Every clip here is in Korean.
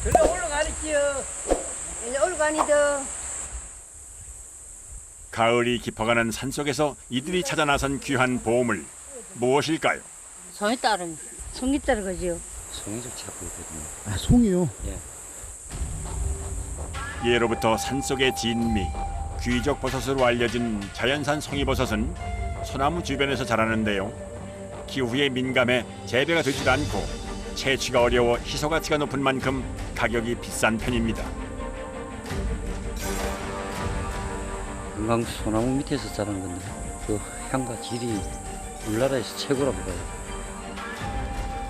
들어 올라가리지요. 이제 올가니다. 가을이 깊어가는 산속에서 이들이 찾아 나선 귀한 보물 무엇일까요? 송이 따름, 송이 따르 거지요. 송이를 찾고 있거든요. 아, 송이요? 예. 예로부터 산속의 진미, 귀족 버섯으로 알려진 자연산 송이버섯은 소나무 주변에서 자라는데요. 기후에 민감해 재배가 되질 않고 채취가 어려워 희소 가치가 높은 만큼 가격이 비싼 편입니다. 금강 소나무 밑에서 자란 건데 그 향과 질이 우리나라에서 최고라고 봐요.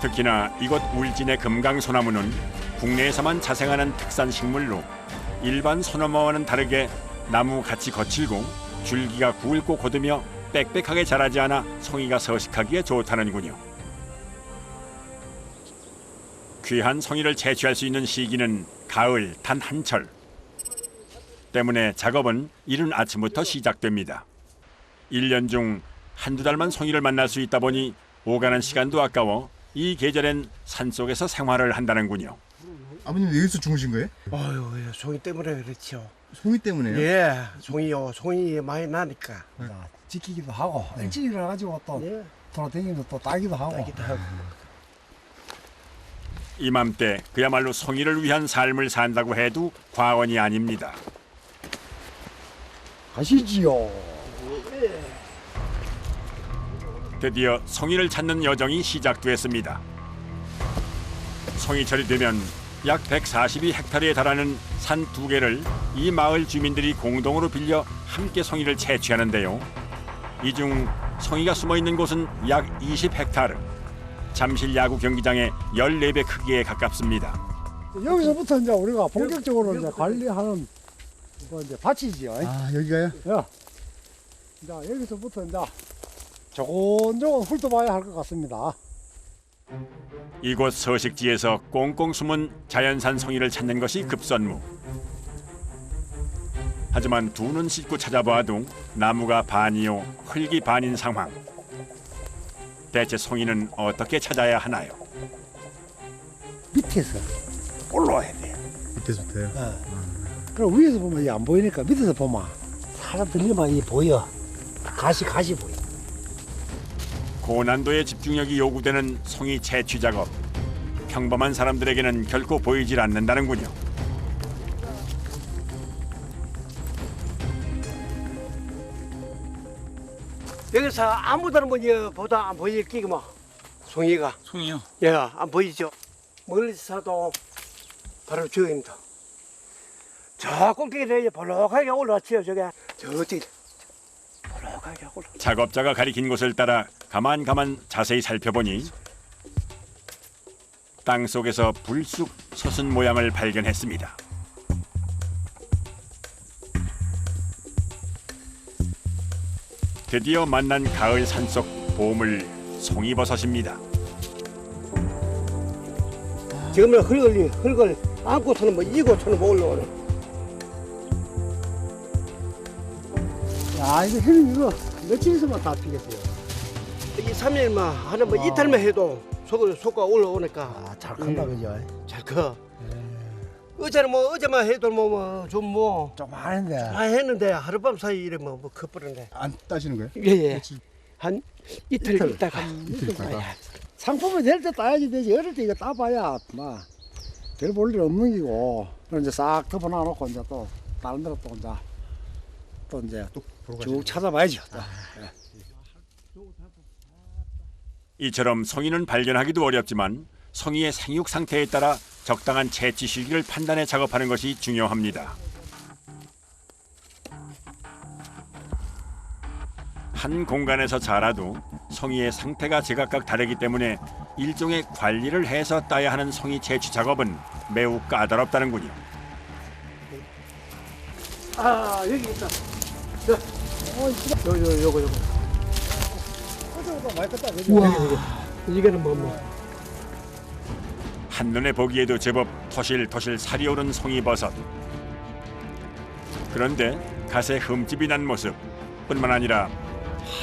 특히나 이곳 울진의 금강소나무는 국내에서만 자생하는 특산 식물로 일반 소나무와는 다르게 나무 갓이 거칠고 줄기가 굵고 곧으며 빽빽하게 자라지 않아 송이가 서식하기에 좋다는군요. 귀한 송이를 채취할 수 있는 시기는 가을 단 한철. 때문에 작업은 이른 아침부터 시작됩니다. 1년 중 한두 달만 송이를 만날 수 있다 보니 오가는 시간도 아까워 이 계절엔 산속에서 생활을 한다는군요. 아버님 여기서 주무신 거예요? 아유, 송이 때문에 그렇죠. 송이 때문에요? 예, 송이요. 송이 많이 나니까. 지키기도 하고 일찍 일어나가지고 또 예, 돌아다니면서 또 따기도 하고 따기도 하고. 이맘때 그야말로 송이를 위한 삶을 산다고 해도 과언이 아닙니다. 가시지요. 드디어 송이를 찾는 여정이 시작됐습니다. 송이철이 되면 약 142헥타르에 달하는 산 두 개를 이 마을 주민들이 공동으로 빌려 함께 송이를 채취하는데요. 이 중 송이가 숨어 있는 곳은 약 20헥타르. 잠실 야구 경기장의 14배 크기에 가깝습니다. 여기서부터 이제 우리가 본격적으로 이제 관리하는 그 이제 밭이지요. 아, 여기가요? 야, 이제 여기서부터 이제 조곤조곤 훑어봐야 할 것 같습니다. 이곳 서식지에서 꽁꽁 숨은 자연산 송이를 찾는 것이 급선무. 하지만 두 눈 씻고 찾아봐도 나무가 반이요 흙이 반인 상황. 대체 송이는 어떻게 찾아야 하나요? 밑에서 올라와야 돼요. 밑에서부터요? 그럼 위에서 보면 이게 안 보이니까 밑에서 보면 사람 들리면 이게 보여. 가시 보여. 고난도의 집중력이 요구되는 송이 채취 작업. 평범한 사람들에게는 결코 보이질 않는다는군요. 여기서 아무데나 보다 안 보일 끼고 뭐 송이가. 송이요? 예, 안 보이죠. 멀리서도 바로 저입니다. 저 꼭대기에 볼록하게 올라왔지요, 저게. 저기 볼록하게 올라. 작업자가 가리킨 곳을 따라 가만 자세히 살펴보니 땅 속에서 불쑥 솟은 모양을 발견했습니다. 드디어 만난 가을 산속 보물 송이버섯입니다. 지금은 흙을 안고서는 뭐 이고서는 올라오네. 야, 이거 형 이거 며칠에서만 다 피겠어요. 2, 3일만 하는 뭐 이틀만 해도 속가 올라오니까 아, 잘 큰다 그죠? 잘 커. 어제는 어제만 해도 좀뭐 좀 하는데. 했는데 하룻밤 사이 이래 뭐 커버렸네. 안 따시는 거예요? 예. 한 이틀 있다가. 이틀 있다가. 상품이 될 때 따야지 되지. 어릴 때 이거 따봐야 별 볼 일 없는 기고. 그럼 이제 싹 덮어놔놓고 이제 또 다른 데로 또 이제 또 보러 쭉 가시죠. 찾아봐야죠. 이처럼 송이는 발견하기도 어렵지만 송이의 생육 상태에 따라 적당한 채취 시기를 판단해 작업하는 것이 중요합니다. 한 공간에서 자라도 송이의 상태가 제각각 다르기 때문에 일종의 관리를 해서 따야 하는 송이 채취 작업은 매우 까다롭다는군요. 아, 여기 있다. 요거. 어제보다 많이 컸다 그죠? 이거는 뭐. 한눈에 보기에도 제법 토실토실 살이 오른 송이버섯. 그런데 갓에 흠집이 난 모습 뿐만 아니라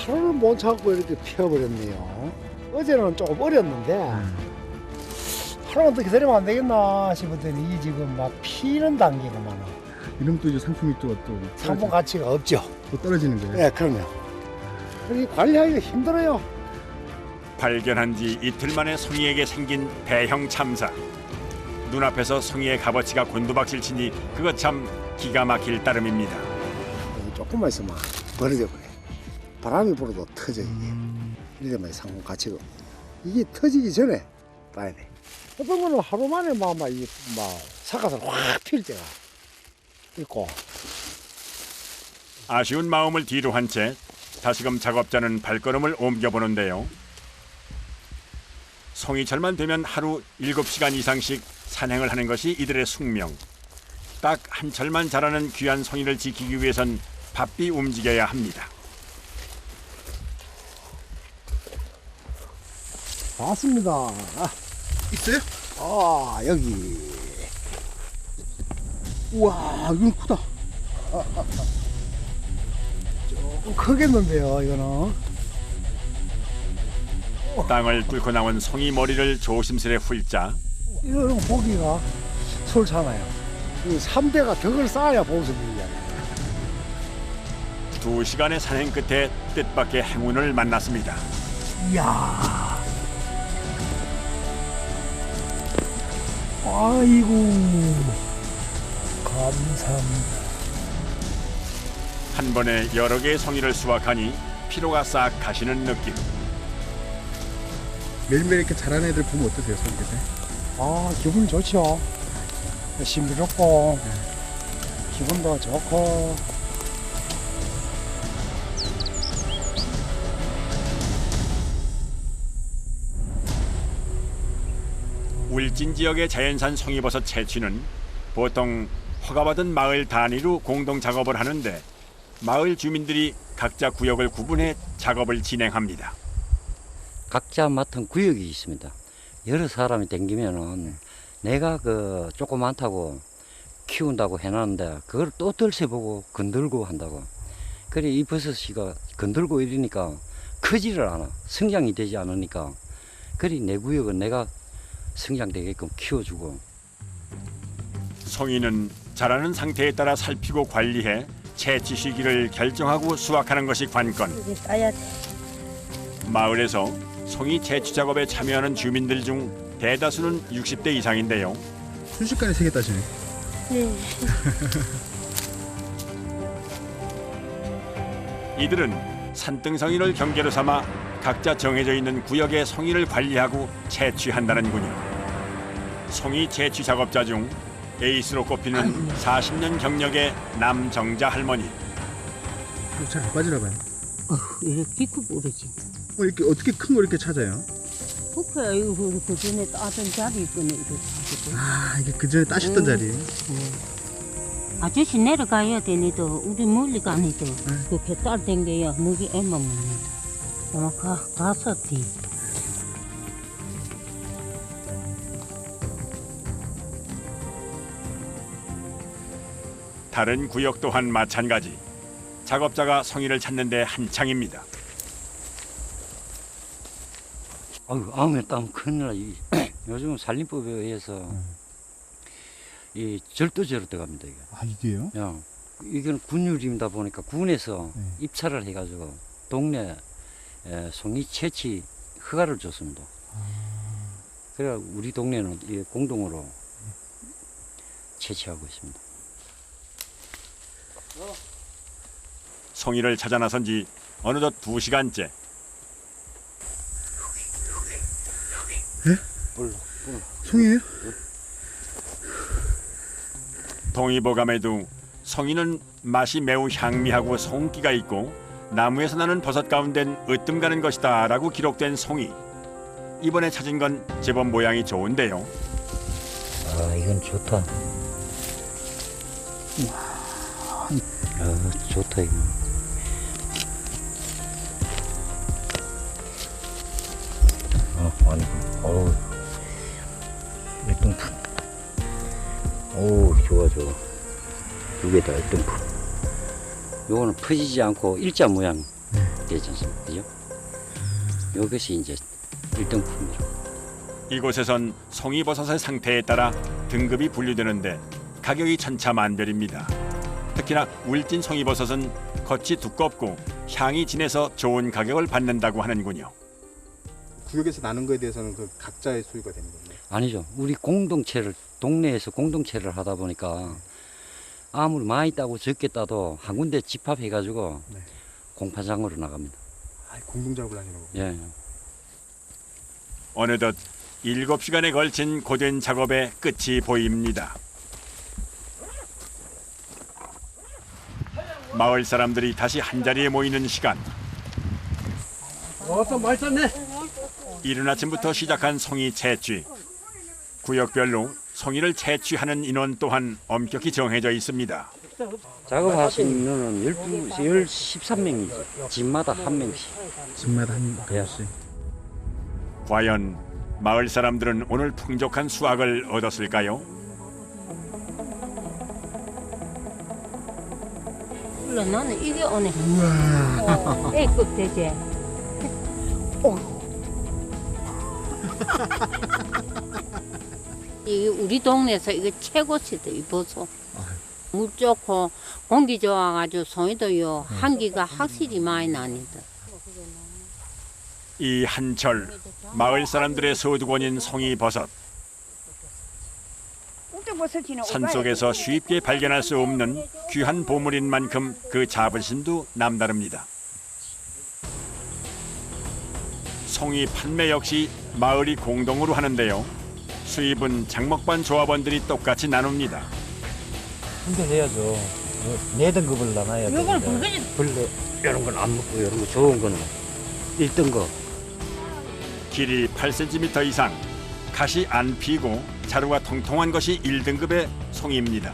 하루를 못 참고 이렇게 피어버렸네요. 어제는 조금 어렸는데 조금만 더 기다리면 안 되겠나 싶었더니 이 지금 막 피는 단계구만. 이러면 또 이제 상품이 또 상품 가치가 없죠. 또 떨어지는 거예요. 네, 그럼요. 이 관리하기가 힘들어요. 발견한 지 이틀 만에 송이에게 생긴 대형 참사. 눈앞에서 송이의 값어치가 곤두박질 치니 그것 참 기가 막힐 따름입니다. 조금만 있으면 버려져 버려. 바람이 불어도 터져 이게. 이래만 상품 가치가. 이게 터지기 전에 봐야 돼. 어떤 거는 하루 만에 막 사과서 확 필 때가 있고. 아쉬운 마음을 뒤로 한 채 다시금 작업자는 발걸음을 옮겨보는데요. 송이철만 되면 하루 7시간 이상씩 산행을 하는 것이 이들의 숙명. 딱 한 철만 자라는 귀한 송이를 지키기 위해선 바삐 움직여야 합니다. 봤습니다. 있어요? 여기. 우와, 이건 크다. 조금 크겠는데요, 이거는. 땅을 뚫고 나온 송이 머리를 조심스레 훑자 이거는 보기가 솔잖아요. 이 3대가 덕을 쌓아야 보습이잖아요. 2시간의 산행 끝에 뜻밖의 행운을 만났습니다. 이야. 아이고. 감사합니다. 한 번에 여러 개의 송이를 수확하니 피로가 싹 가시는 느낌. 매일매일 이렇게 자라는 애들 보면 어떠세요, 손님들? 기분 좋죠. 신비롭고, 기분도 좋고. 울진 지역의 자연산 송이버섯 채취는 보통 허가받은 마을 단위로 공동 작업을 하는데 마을 주민들이 각자 구역을 구분해 작업을 진행합니다. 각자 맡은 구역이 있습니다. 여러 사람이 댕기면은 내가 그 조그맣다고 키운다고 해놨는데 그걸 또 들춰보고 건들고 한다고. 그래 이 버섯이가 건들고 이러니까 크지를 않아. 성장이 되지 않으니까. 그래 내 구역은 내가 성장되게끔 키워주고. 송이는 자라는 상태에 따라 살피고 관리해 채취 시기를 결정하고 수확하는 것이 관건. 이게 따야 돼. 마을에서 송이 채취 작업에 참여하는 주민들 중 대다수는 60대 이상인데요. 순식간에 3개 따시네. 네. 이들은 산등성이를 경계로 삼아 각자 정해져 있는 구역의 송이를 관리하고 채취한다는군요. 송이 채취 작업자 중 에이스로 꼽히는 40년 경력의 남정자 할머니. 잘 안 빠지나 봐요. 이렇게 깊이 뿌리지. 이렇게 어떻게 큰 거 이렇게 찾아요? 부패야 이거 그 전에 따던 자리 있거든 이거. 이게 그 전에 따셨던 자리예요? 아저씨 내려가야 되니도 우리 멀리 가니도 그 개딸 댕겨야 먹이 애만 먹는다. 아마 가서 뒤. 다른 구역 또한 마찬가지. 작업자가 송이를 찾는 데 한창입니다. 아우에 따면 큰일 나. 요즘은 산림법에 의해서 이 절도죄로 들어갑니다. 이게. 이게요? 야, 이건 군율입니다 보니까 군에서 입찰을 해가지고 동네 송이 채취 허가를 줬습니다. 그래 우리 동네는 이 공동으로 채취하고 있습니다. 송이를 찾아 나선 지 어느덧 2시간째. 송이에요? 동의보감에도 송이는 맛이 매우 향미하고 송기가 있고 나무에서 나는 버섯 가운데는 으뜸 가는 것이다 라고 기록된 송이. 이번에 찾은 건 제법 모양이 좋은데요. 이건 좋다. 좋다 이거. 아니, 일등품. 좋아. 두 개 다 일등품. 요거는 퍼지지 않고 일자 모양 되지 않습니까? 그죠? 요것이 이제 일등품이죠. 이곳에선 송이버섯의 상태에 따라 등급이 분류되는데 가격이 천차만별입니다. 특히나 울진 송이버섯은 겉이 두껍고 향이 진해서 좋은 가격을 받는다고 하는군요. 구역에서 나는 거에 대해서는 그 각자의 소유가 되는 거예요. 아니죠. 우리 공동체를 동네에서 공동체를 하다 보니까 아무리 많이 따고 적게 따도 한 군데 집합해가지고 네. 공판장으로 나갑니다. 아, 공동작업을 하시는 거고. 예. 어느덧 7시간에 걸친 고된 작업의 끝이 보입니다. 마을 사람들이 다시 한자리에 모이는 시간. 어서 맛있었네. 이른 아침부터 시작한 송이 채취. 구역별로 송이를 채취하는 인원 또한 엄격히 정해져 있습니다. 작업하시는 인원은 13명이지. 집마다 한 명씩. 집마다 한 예. 명씩. 과연 마을 사람들은 오늘 풍족한 수확을 얻었을까요? 물론 나는 이게 오네. A급 되지. 이 우리 동네에서 이거 최고치다 이 버섯. 물 좋고 공기 좋아가지고 송이도요 한기가 확실히 많이 나니다. 이 한철 마을 사람들의 소득원인 송이버섯. 산속에서 쉽게 발견할 수 없는 귀한 보물인 만큼 그 자부심도 남다릅니다. 송이 판매 역시 마을이 공동으로 하는데요. 수입은 장목반 조합원들이 똑같이 나눕니다. 분배해야죠. 네 등급을 나눠야 돼. 이걸 불거지. 벌레 이런 건 안 먹고 이런 거 좋은 거는 1등급. 길이 8cm 이상, 가시 안 피고 자루가 통통한 것이 1등급의 송이입니다.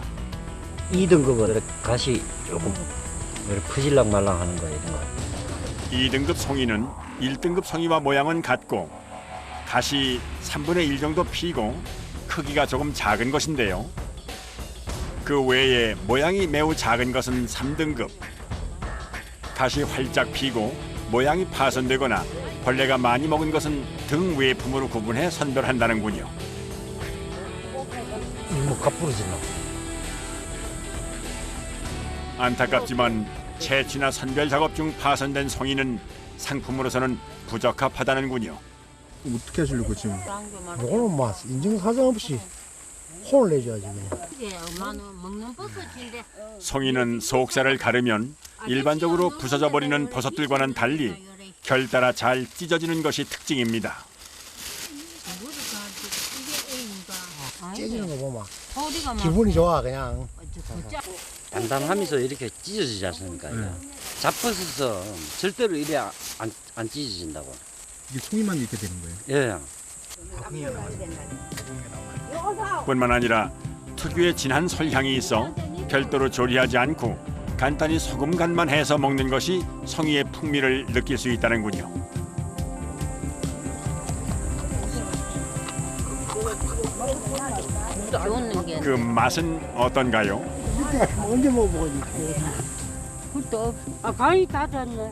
2등급은 이렇게 가시 조금 이렇게 퍼질랑 말랑 하는 거 이런 거. 2등급 송이는 1등급 송이와 모양은 같고 가시 3분의 1 정도 피고 크기가 조금 작은 것인데요. 그 외에 모양이 매우 작은 것은 3등급. 가시 활짝 피고 모양이 파손되거나 벌레가 많이 먹은 것은 등 외품으로 구분해 선별한다는군요. 뭐 가부러지나. 안타깝지만 채취나 선별 작업 중 파손된 송이는 상품으로서는 부적합하다는군요. 어떻게 하시려고 지금? 요거는 뭐 인증사정 없이 혼을 내줘야지. 이게 엄마는 먹는 버섯인데. 송이는 속살을 가르면 일반적으로 부서져 버리는 버섯들과는 달리 결따라 잘 찢어지는 것이 특징입니다. 째지는 거 보면 소리가 막 기분이 좋아 그냥. 단단하면서 이렇게 찢어지지 않습니까? 잡버섯은 절대로 이래 안 찢어진다고. 이게 송이만 이렇게 되는 거예요? 예. 뿐만 아니라 특유의 진한 설향이 있어 별도로 조리하지 않고 간단히 소금 간만 해서 먹는 것이 송이의 풍미를 느낄 수 있다는군요. 좋은 게. 네. 그 맛은 어떤가요? 언제 먹어보니? 또 간이 다 됐네.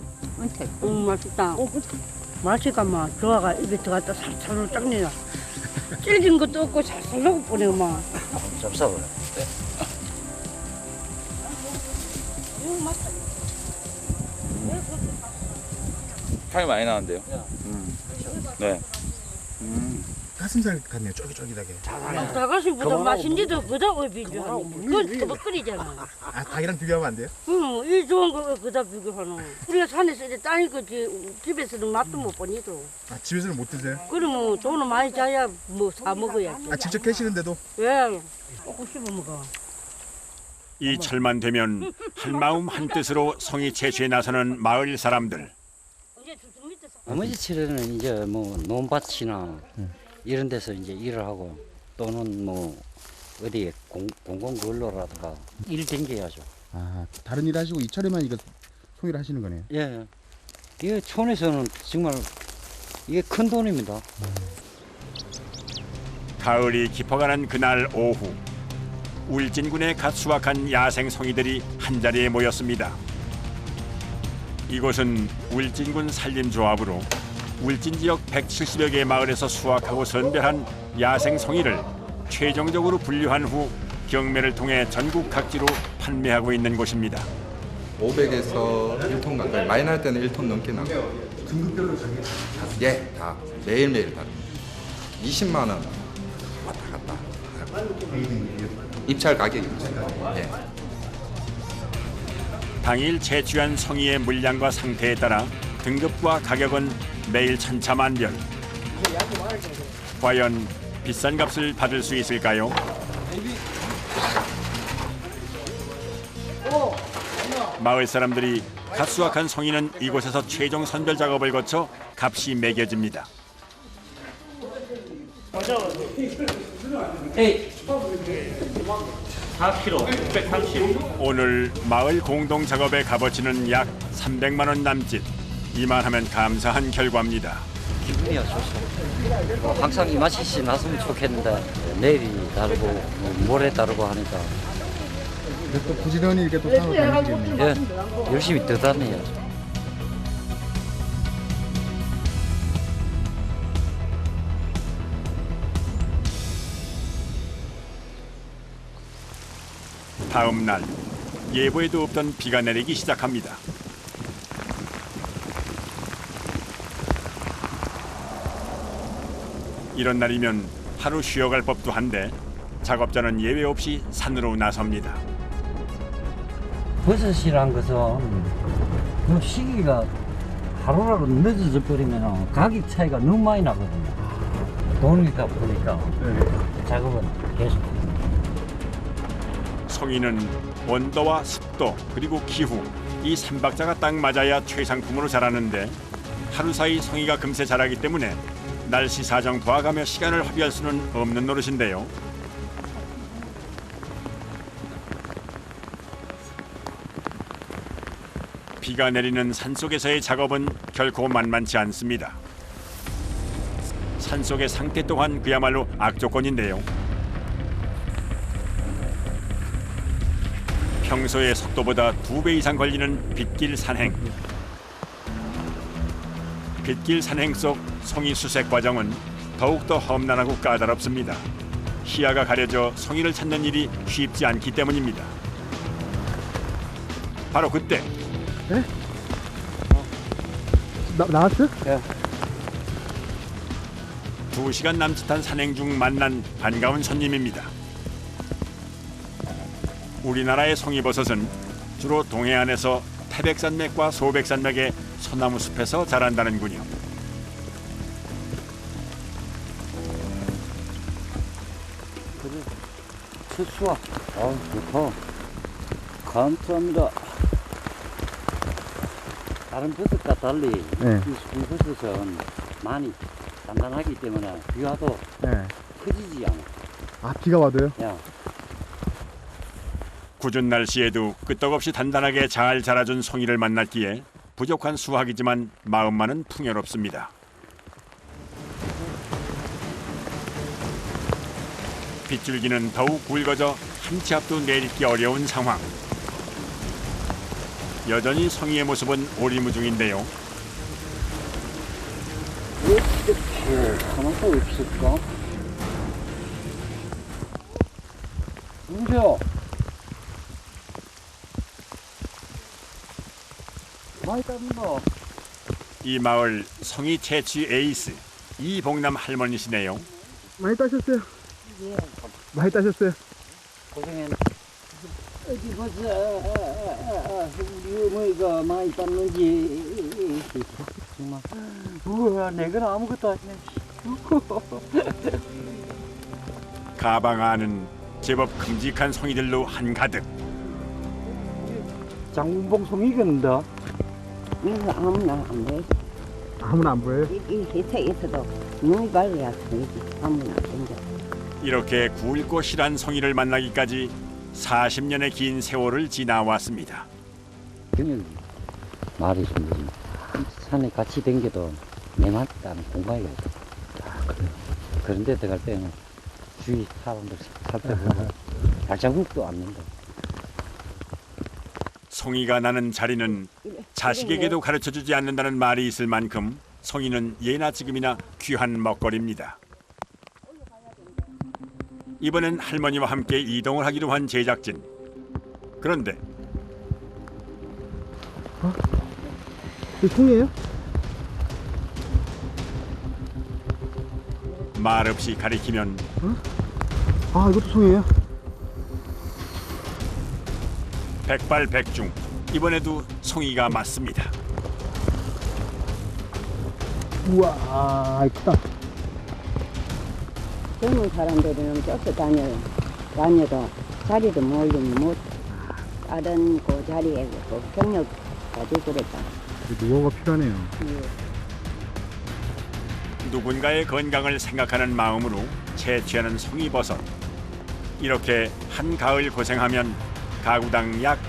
맛있다. 맛이가 막 좋아가 입에 들어갔다 살살로 짱내나. 찔긴 것도 없고 살살 녹을 뻔해 막. 쌉싸버려. 향이 많이 나는데요. 네. 가슴살 같네요. 쫄깃쫄깃하게. 다가시보다 맛있는데도 그다 왜 비교하니? 그건 터벅거리잖아. 아, 닭이랑 비교하면 안 돼요? 응, 이 좋은 거 그다 비교하노. 우리가 산에서 이제 따니까 집에서는 맛도 못 보니도. 아, 집에서는 못 드세요? 그러면 돈을 많이 자야 뭐 사 먹어야지. 아, 직접 캐시는데도? 왜? 조금 씹어 먹어. 이 철만 되면 한마음 한뜻으로 송이 채취에 나서는 마을 사람들. 나머지 철에는 이제 뭐 논밭이나 이런 데서 이제 일을 하고 또는 뭐 어디에 공공 근로라든가 일 댕겨야죠. 아, 다른 일 하시고 이 철에만 이거 송이를 하시는 거네요. 예. 이게 촌에서는 정말 이게 큰 돈입니다. 가을이 깊어가는 그날 오후 울진군에 갓 수확한 야생 송이들이 한자리에 모였습니다. 이곳은 울진군 산림조합으로 울진 지역 170여 개의 마을에서 수확하고 선별한 야생 송이를 최종적으로 분류한 후 경매를 통해 전국 각지로 판매하고 있는 곳입니다. 500에서 1톤 가까이, 많이 날 때는 1톤 넘게 나고. 등급별로 정해 예, 다 매일매일 다릅니다. 20만 원 왔다 갔다. 입찰 가격입니다. 예. 당일 채취한 송이의 물량과 상태에 따라 등급과 가격은 매일 천차만별. 과연 비싼 값을 받을 수 있을까요? 마을 사람들이 갓 수확한 송이는 이곳에서 최종 선별 작업을 거쳐 값이 매겨집니다. 오늘 마을 공동 작업의 값어치는 약 300만 원 남짓. 이만하면 감사한 결과입니다. 기분이야 좋죠. 항상 이 맛이 났으면 좋겠는데 내일이 다르고 모레 다르고 하니까 또 부지런히 이렇게 또 상을 다니시겠네요. 예, 열심히 더 다녀야죠. 다음 날 예보에도 없던 비가 내리기 시작합니다. 이런 날이면 하루 쉬어갈 법도 한데 작업자는 예외 없이 산으로 나섭니다. 버섯이란 것은 그 시기가 하루라도 늦어져 버리면 가격 차이가 너무 많이 나거든요. 돈이다 보니까 작업은 계속. 송이는 온도와 습도 그리고 기후 이 3박자가 딱 맞아야 최상품으로 자라는데 하루 사이 송이가 금세 자라기 때문에 날씨 사정 봐가며 시간을 허비할 수는 없는 노릇인데요. 비가 내리는 산속에서의 작업은 결코 만만치 않습니다. 산속의 상태 또한 그야말로 악조건인데요. 평소의 속도보다 2배 이상 걸리는 빗길 산행. 빗길 산행 속 송이 수색 과정은 더욱더 험난하고 까다롭습니다. 시야가 가려져 송이를 찾는 일이 쉽지 않기 때문입니다. 바로 그때 나왔어? 예. 2시간 남짓한 산행 중 만난 반가운 손님입니다. 우리나라의 송이버섯은 주로 동해안에서 태백산맥과 소백산맥의 소나무 숲에서 자란다는군요. 첫 수확. 좋다. 감사합니다. 다른 버섯과 달리 이 송이버섯은 많이 단단하기 때문에 비 와도 커지지 않아. 아, 비가 와도요? 야. 궂은 날씨에도 끄떡없이 단단하게 잘 자라준 송이를 만났기에 부족한 수확이지만 마음만은 풍요롭습니다. 빗줄기는 더욱 굵어져 한 치 앞도 내딛기 어려운 상황. 여전히 송이의 모습은 오리무중인데요. 어떻게 하나도 없을까? 은재야. 많이 땄나? 이 마을 송이 채취 에이스 이봉남 할머니시네요. 많이 따셨어요? 예. 많이 따셨어요? 고생했네. 어디 보자. 우리 어머니가 많이 땄는지. 정말. 우와, 내가 아무것도 아니네. 가방 안은 제법 큼직한 송이들로 한가득. 장군봉 송이겠는데? 이거 아무나 안 돼. 아무나 안 보여요? 이 세상에서도 눈이 밝아야 되지. 아무나 안 된다. 이렇게 굵고 실한 송이를 만나기까지 40년의 긴 세월을 지나왔습니다. 경력이 말이 좀 되지. 산에 같이 댕겨도 내 맛다는 공부해야 돼. 그래요? 그런데 들어갈 때는 주위 사람들 살펴보고 발자국도 안 난다. 송이가 나는 자리는 자식에게도 가르쳐주지 않는다는 말이 있을 만큼 송이는 예나 지금이나 귀한 먹거리입니다. 이번엔 할머니와 함께 이동을 하기로 한 제작진. 그런데 이 송이에요? 말없이 가리키면 아, 이것도 송이에요? 백발백중. 이번에도 송이가 맞습니다. 우와, 크다. 젊은 사람들은 쫓아다녀요. 다녀도 자리도 모르면 못 다른 그 자리에 그 경력 가지고 그랬다. 노하우가 필요하네요. 누군가의 건강을 생각하는 마음으로 채취하는 송이버섯. 이렇게 한 가을 고생하면 가구당 약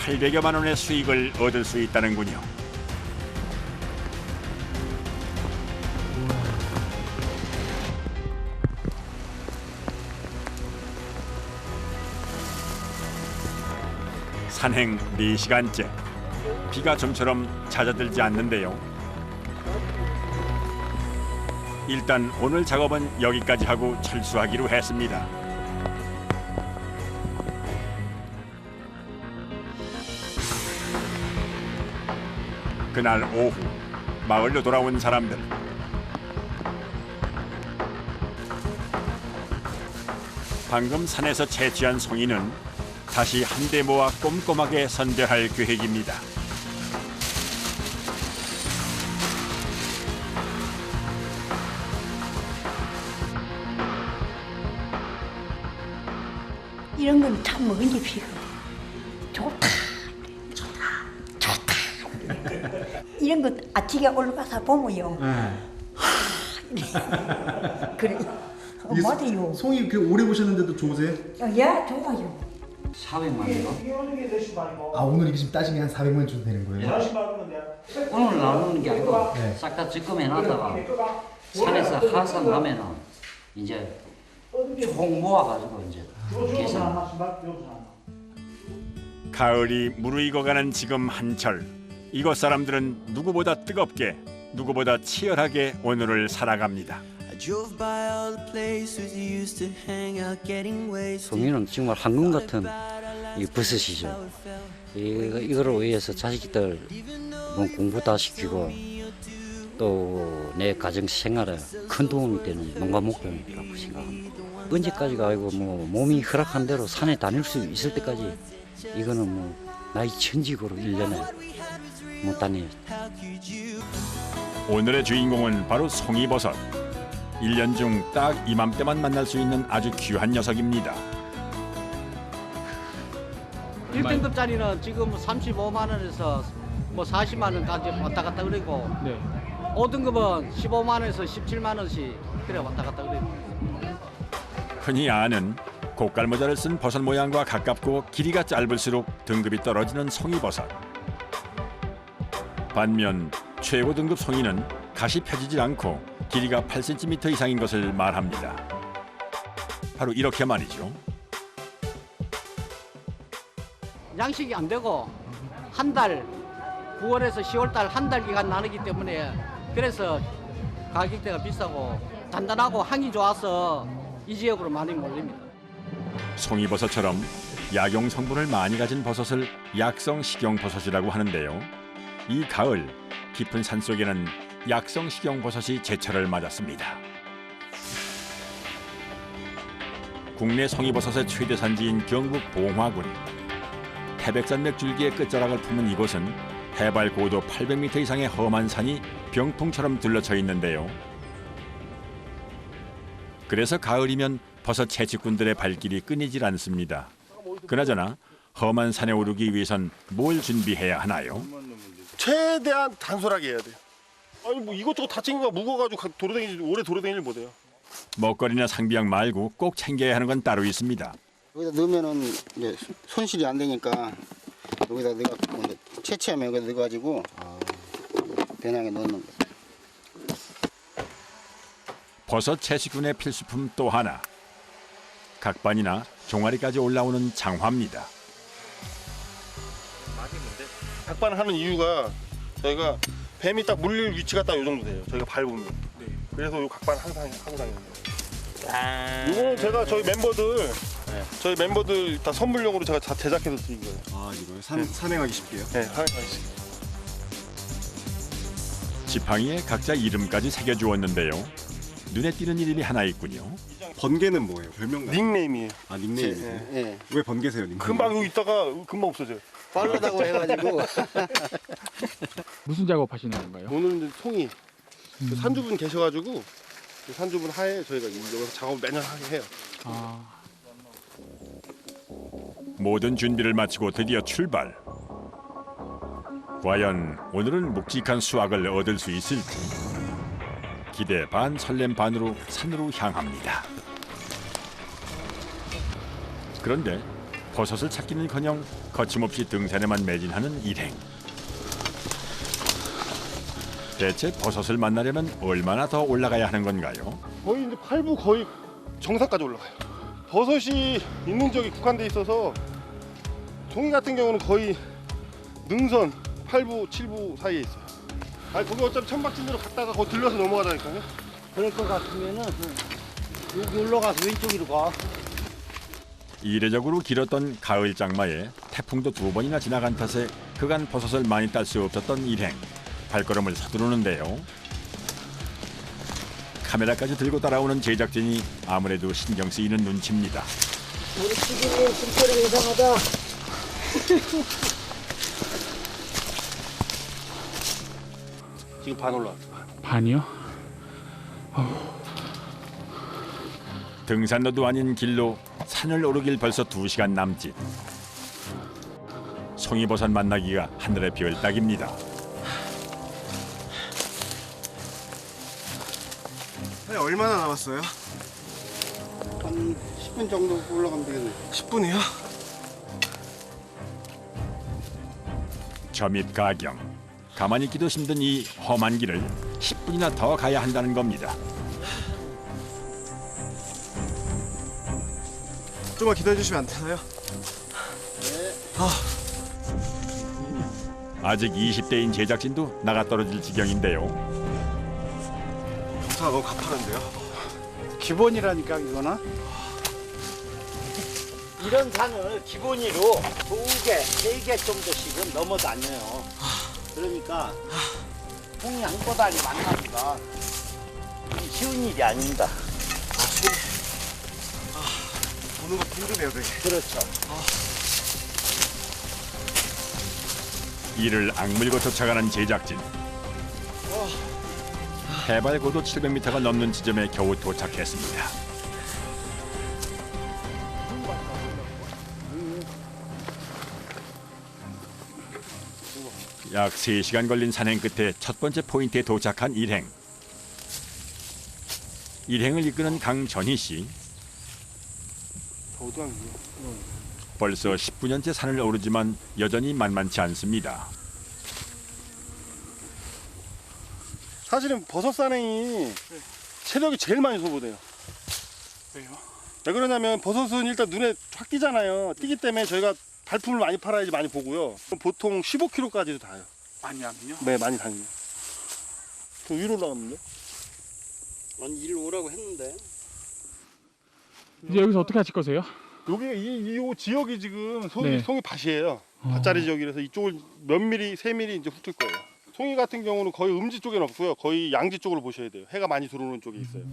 800여만 원의 수익을 얻을 수 있다는군요. 산행 4시간째. 비가 좀처럼 잦아들지 않는데요. 일단 오늘 작업은 여기까지 하고 철수하기로 했습니다. 그날 오후 마을로 돌아온 사람들. 방금 산에서 채취한 송이는 다시 한데 모아 꼼꼼하게 선별할 계획입니다. 이런 건 참 먹은 게 피고 좋다. 이런 거 아침에 올라가서 보면요. 그래. 맞아요. 송이 그 오래 보셨는데도 좋으세요? 야, 좋아요. 400만 원. 아, 오늘 이게 지금 따지면 한 400만 원 정도 되는 거예요? 오늘 나누는 게 아니고 네. 싹 다 적금해놨다가 산에서 하산하면은 이제 총 모아가지고 이제 계산. 가을이 무르익어가는 지금 한철. 이곳 사람들은 누구보다 뜨겁게, 누구보다 치열하게 오늘을 살아갑니다. 송이는 정말 황금 같은 이 버섯이죠. 이거를 위해서 자식들 뭐 공부도 시키고 또 내 가정 생활에 큰 도움이 되는 농가 목표라고 생각합니다. 언제까지가 아니고 뭐 몸이 허락한 대로 산에 다닐 수 있을 때까지 이거는 뭐 나이 천직으로 1년에 못 다녀요. 오늘의 주인공은 바로 송이버섯. 1년 중 딱 이맘때만 만날 수 있는 아주 귀한 녀석입니다. 1등급짜리는 지금 35만 원에서 뭐 40만 원까지 왔다 갔다 그러고 5등급은 15만 원에서 17만 원씩 그래 왔다 갔다 그래요. 흔히 아는 고깔모자를 쓴 버섯 모양과 가깝고 길이가 짧을수록 등급이 떨어지는 송이버섯. 반면 최고 등급 송이는 가시 펴지지 않고 길이가 8cm 이상인 것을 말합니다. 바로 이렇게 말이죠. 양식이 안 되고 한 달, 9월에서 10월달 한 달 기간 나누기 때문에 그래서 가격대가 비싸고 단단하고 향이 좋아서 이 지역으로 많이 몰립니다. 송이버섯처럼 약용 성분을 많이 가진 버섯을 약성 식용 버섯이라고 하는데요. 이 가을 깊은 산속에는 약성 식용 버섯이 제철을 맞았습니다. 국내 송이버섯의 최대 산지인 경북 봉화군. 태백산맥 줄기의 끝자락을 품은 이곳은 해발 고도 800m 이상의 험한 산이 병풍처럼 둘러쳐 있는데요. 그래서 가을이면 버섯 채취꾼들의 발길이 끊이질 않습니다. 그나저나 험한 산에 오르기 위해선 뭘 준비해야 하나요? 최대한 단솔하게 해야 돼요. 아니 뭐 이것저것 다 챙기고 무거워가지고 오래 도로다니질 못해요. 먹거리나 상비약 말고 꼭 챙겨야 하는 건 따로 있습니다. 여기다 넣으면은 이제 손실이 안 되니까 여기다 넣어 채취하면 여기다 넣어가지고 배낭에 넣는 거. 버섯 채취꾼의 필수품 또 하나. 각반이나 종아리까지 올라오는 장화입니다. 각반을 하는 이유가 저희가 뱀이 딱 물릴 위치가 딱 요 정도 돼요. 저희가 밟으면. 그래서 요 각반 항상 하고 다니는 거예요. 이거는 제가 저희 멤버들 다 선물용으로 제가 다 제작해서 드린 거예요. 아 이거요? 산행하기 쉽게요? 네, 산행하기 쉽게. 지팡이에 각자 이름까지 새겨주었는데요. 눈에 띄는 이름이 하나 있군요. 번개는 뭐예요? 별명? 닉네임이에요. 아 닉네임이세요? 예. 왜 번개세요? 닉네임? 금방 여기 있다가 금방 없어져요. 빠르다고 해가지고. 무슨 작업하시는 건가요? 오늘은 송이 그 산주분 계셔가지고 그 산주분 하에 저희가 여기서 작업을 매년 하게 해요. 모든 준비를 마치고 드디어 출발. 과연 오늘은 묵직한 수확을 얻을 수 있을지 기대 반 설렘 반으로 산으로 향합니다. 그런데 버섯을 찾기는커녕 거침없이 등산에만 매진하는 일행. 대체 버섯을 만나려면 얼마나 더 올라가야 하는 건가요? 거의 이제 8부 거의 정상까지 올라가요. 버섯이 있는 지역이 국한돼 있어서 송이 같은 경우는 거의 능선 8부, 7부 사이에 있어요. 아니 거기 어차피 천막진대로 갔다가 거기 들려서 넘어가자니까요. 그럴 것 같으면은 여기 올라가서 왼쪽으로 가. 이례적으로 길었던 가을 장마에 태풍도 2번이나 지나간 탓에 그간 버섯을 많이 딸 수 없었던 일행. 발걸음을 서두르는데요. 카메라까지 들고 따라오는 제작진이 아무래도 신경 쓰이는 눈치입니다. 우리 치기님 숨소리가 이상하다. 지금 반 올라왔어. 반이요? 등산로도 아닌 길로 산을 오르길 벌써 2시간 남짓. 송이버섯 만나기가 하늘의 별 따기입니다. 얼마나 남았어요? 한 10분 정도 올라가면 되겠네요. 10분이요? 저밑 가경. 가만히 있기도 힘든 이 험한 길을 10분이나 더 가야 한다는 겁니다. 좀만 기다려주시면 안 되나요? 아직 20대인 제작진도 나가떨어질 지경인데요. 경사가 너무 가파른데요? 기본이라니까 이거는. 이런 산을 기본으로 2개, 3개 정도씩은 넘어 다녀요. 그러니까 송이 한 꼬다리 만나기가 쉬운 일이 아닙니다. 보는 것도 힘드네요, 되게. 그렇죠. 이를 악물고 쫓아가는 제작진. 해발 고도 700m가 넘는 지점에 겨우 도착했습니다. 약 3시간 걸린 산행 끝에 첫 번째 포인트에 도착한 일행. 일행을 이끄는 강전희 씨. 어디 간 거야? 벌써 19년째 산을 오르지만 여전히 만만치 않습니다. 사실은 버섯 산행이 체력이 제일 많이 소모돼요. 왜요? 왜 그러냐면 버섯은 일단 눈에 확 띄잖아요. 띄기 때문에 저희가 발품을 많이 팔아야지 많이 보고요. 보통 15kg까지도 닿아요. 많이 하면요? 네, 많이 다녀요. 저 위로 올라갔는데? 아니 일로 오라고 했는데. 이제 여기서 어떻게 하실 거세요? 여기 이 지역이 지금 네. 송이 밭이에요. 밭자리 지역이라서 이쪽을 몇 미리, 3mm 이제 훑을 거예요. 송이 같은 경우는 거의 음지 쪽에는 없고요. 거의 양지 쪽으로 보셔야 돼요. 해가 많이 들어오는 쪽에 있어요.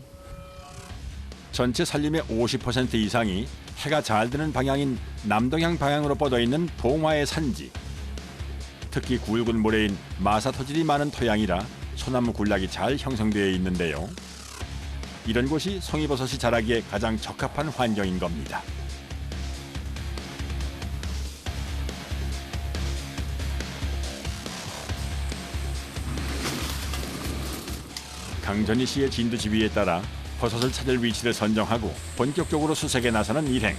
전체 산림의 50% 이상이 해가 잘 드는 방향인 남동향 방향으로 뻗어 있는 봉화의 산지. 특히 굵은 모래인 마사 토질이 많은 토양이라 소나무 군락이 잘 형성되어 있는데요. 이런 곳이 송이버섯이 자라기에 가장 적합한 환경인 겁니다. 강전희 씨의 진두지휘에 따라 버섯을 찾을 위치를 선정하고 본격적으로 수색에 나서는 일행.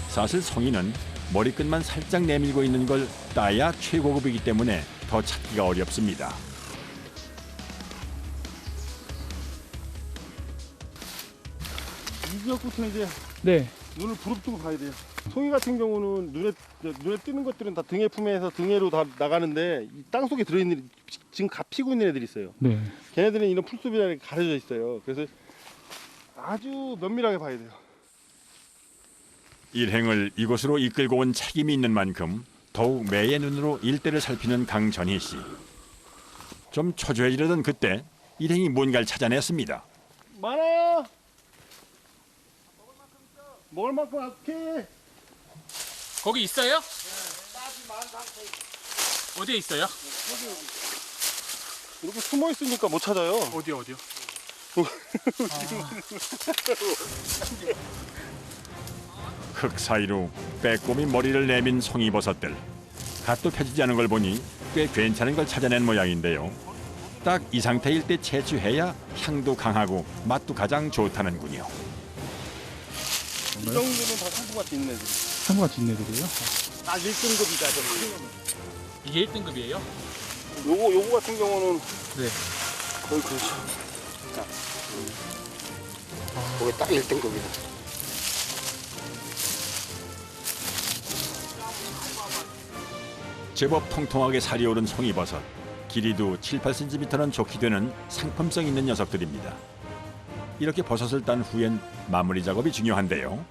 사실 송이는 머리끝만 살짝 내밀고 있는 걸 따야 최고급이기 때문에 더 찾기가 어렵습니다. 이 지역부터는 이제 네. 눈을 부릅뜨고 봐야 돼요. 송이 같은 경우는 눈에 띄는 것들은 다 등에 품에서 등에로 다 나가는데 이 땅 속에 들어있는 지금 갓 피고 있는 애들이 있어요. 네. 걔네들은 이런 풀숲이라는 게 가려져 있어요. 그래서 아주 면밀하게 봐야 돼요. 일행을 이곳으로 이끌고 온 책임이 있는 만큼 더욱 매의 눈으로 일대를 살피는 강전희 씨. 좀 초조해지려던 그때 일행이 뭔가를 찾아냈습니다. 많아. 먹을 만큼 할게. 거기 있어요? 어디에 있어요? 이렇게 숨어 있으니까 못 찾아요. 어디요? 흙 사이로 빼꼼히 머리를 내민 송이버섯들. 갓도 펴지지 않은 걸 보니 꽤 괜찮은 걸 찾아낸 모양인데요. 딱 이 상태일 때 채취해야 향도 강하고 맛도 가장 좋다는군요. 이 정도는 다 상부같이 있는 애들이. 상부같이 있는 애들이에요? 딱 1등급이다. 이게 1등급이에요? 요거 같은 경우는 네. 거의 그렇죠. 자, 거기 딱 1등급이다. 제법 통통하게 살이 오른 송이버섯. 길이도 7, 8cm는 좋게 되는 상품성 있는 녀석들입니다. 이렇게 버섯을 딴 후엔 마무리 작업이 중요한데요.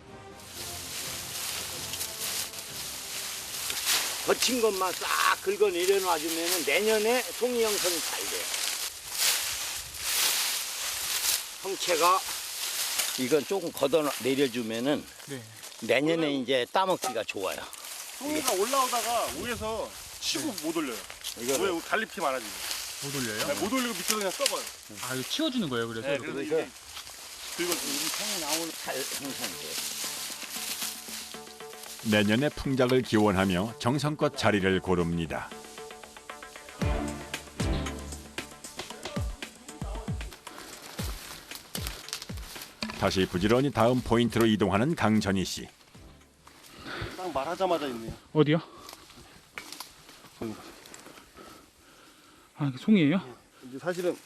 거친 것만 싹 긁어 내려놔주면 내년에 송이 형성이 잘 돼요. 형체가 이건 조금 걷어 내려주면은 내년에 이제 따먹기가 좋아요. 송이가 올라오다가 위에서 치고 못 올려요. 왜 갈잎이 많아지고. 못 올려요? 네, 못 올리고 밑에서 그냥 썩어요. 아, 이거 치워주는 거예요, 그래서? 네, 그래서 이게 그리고 송이 나오는 잘 형성돼요. 내년의 풍작을 기원하며 정성껏 자리를 고릅니다. 다시 부지런히 다음 포인트로 이동하는 강전희 씨. 딱 말하자마자 있네요. 어디요? 아, 송이에요? 이제 사실은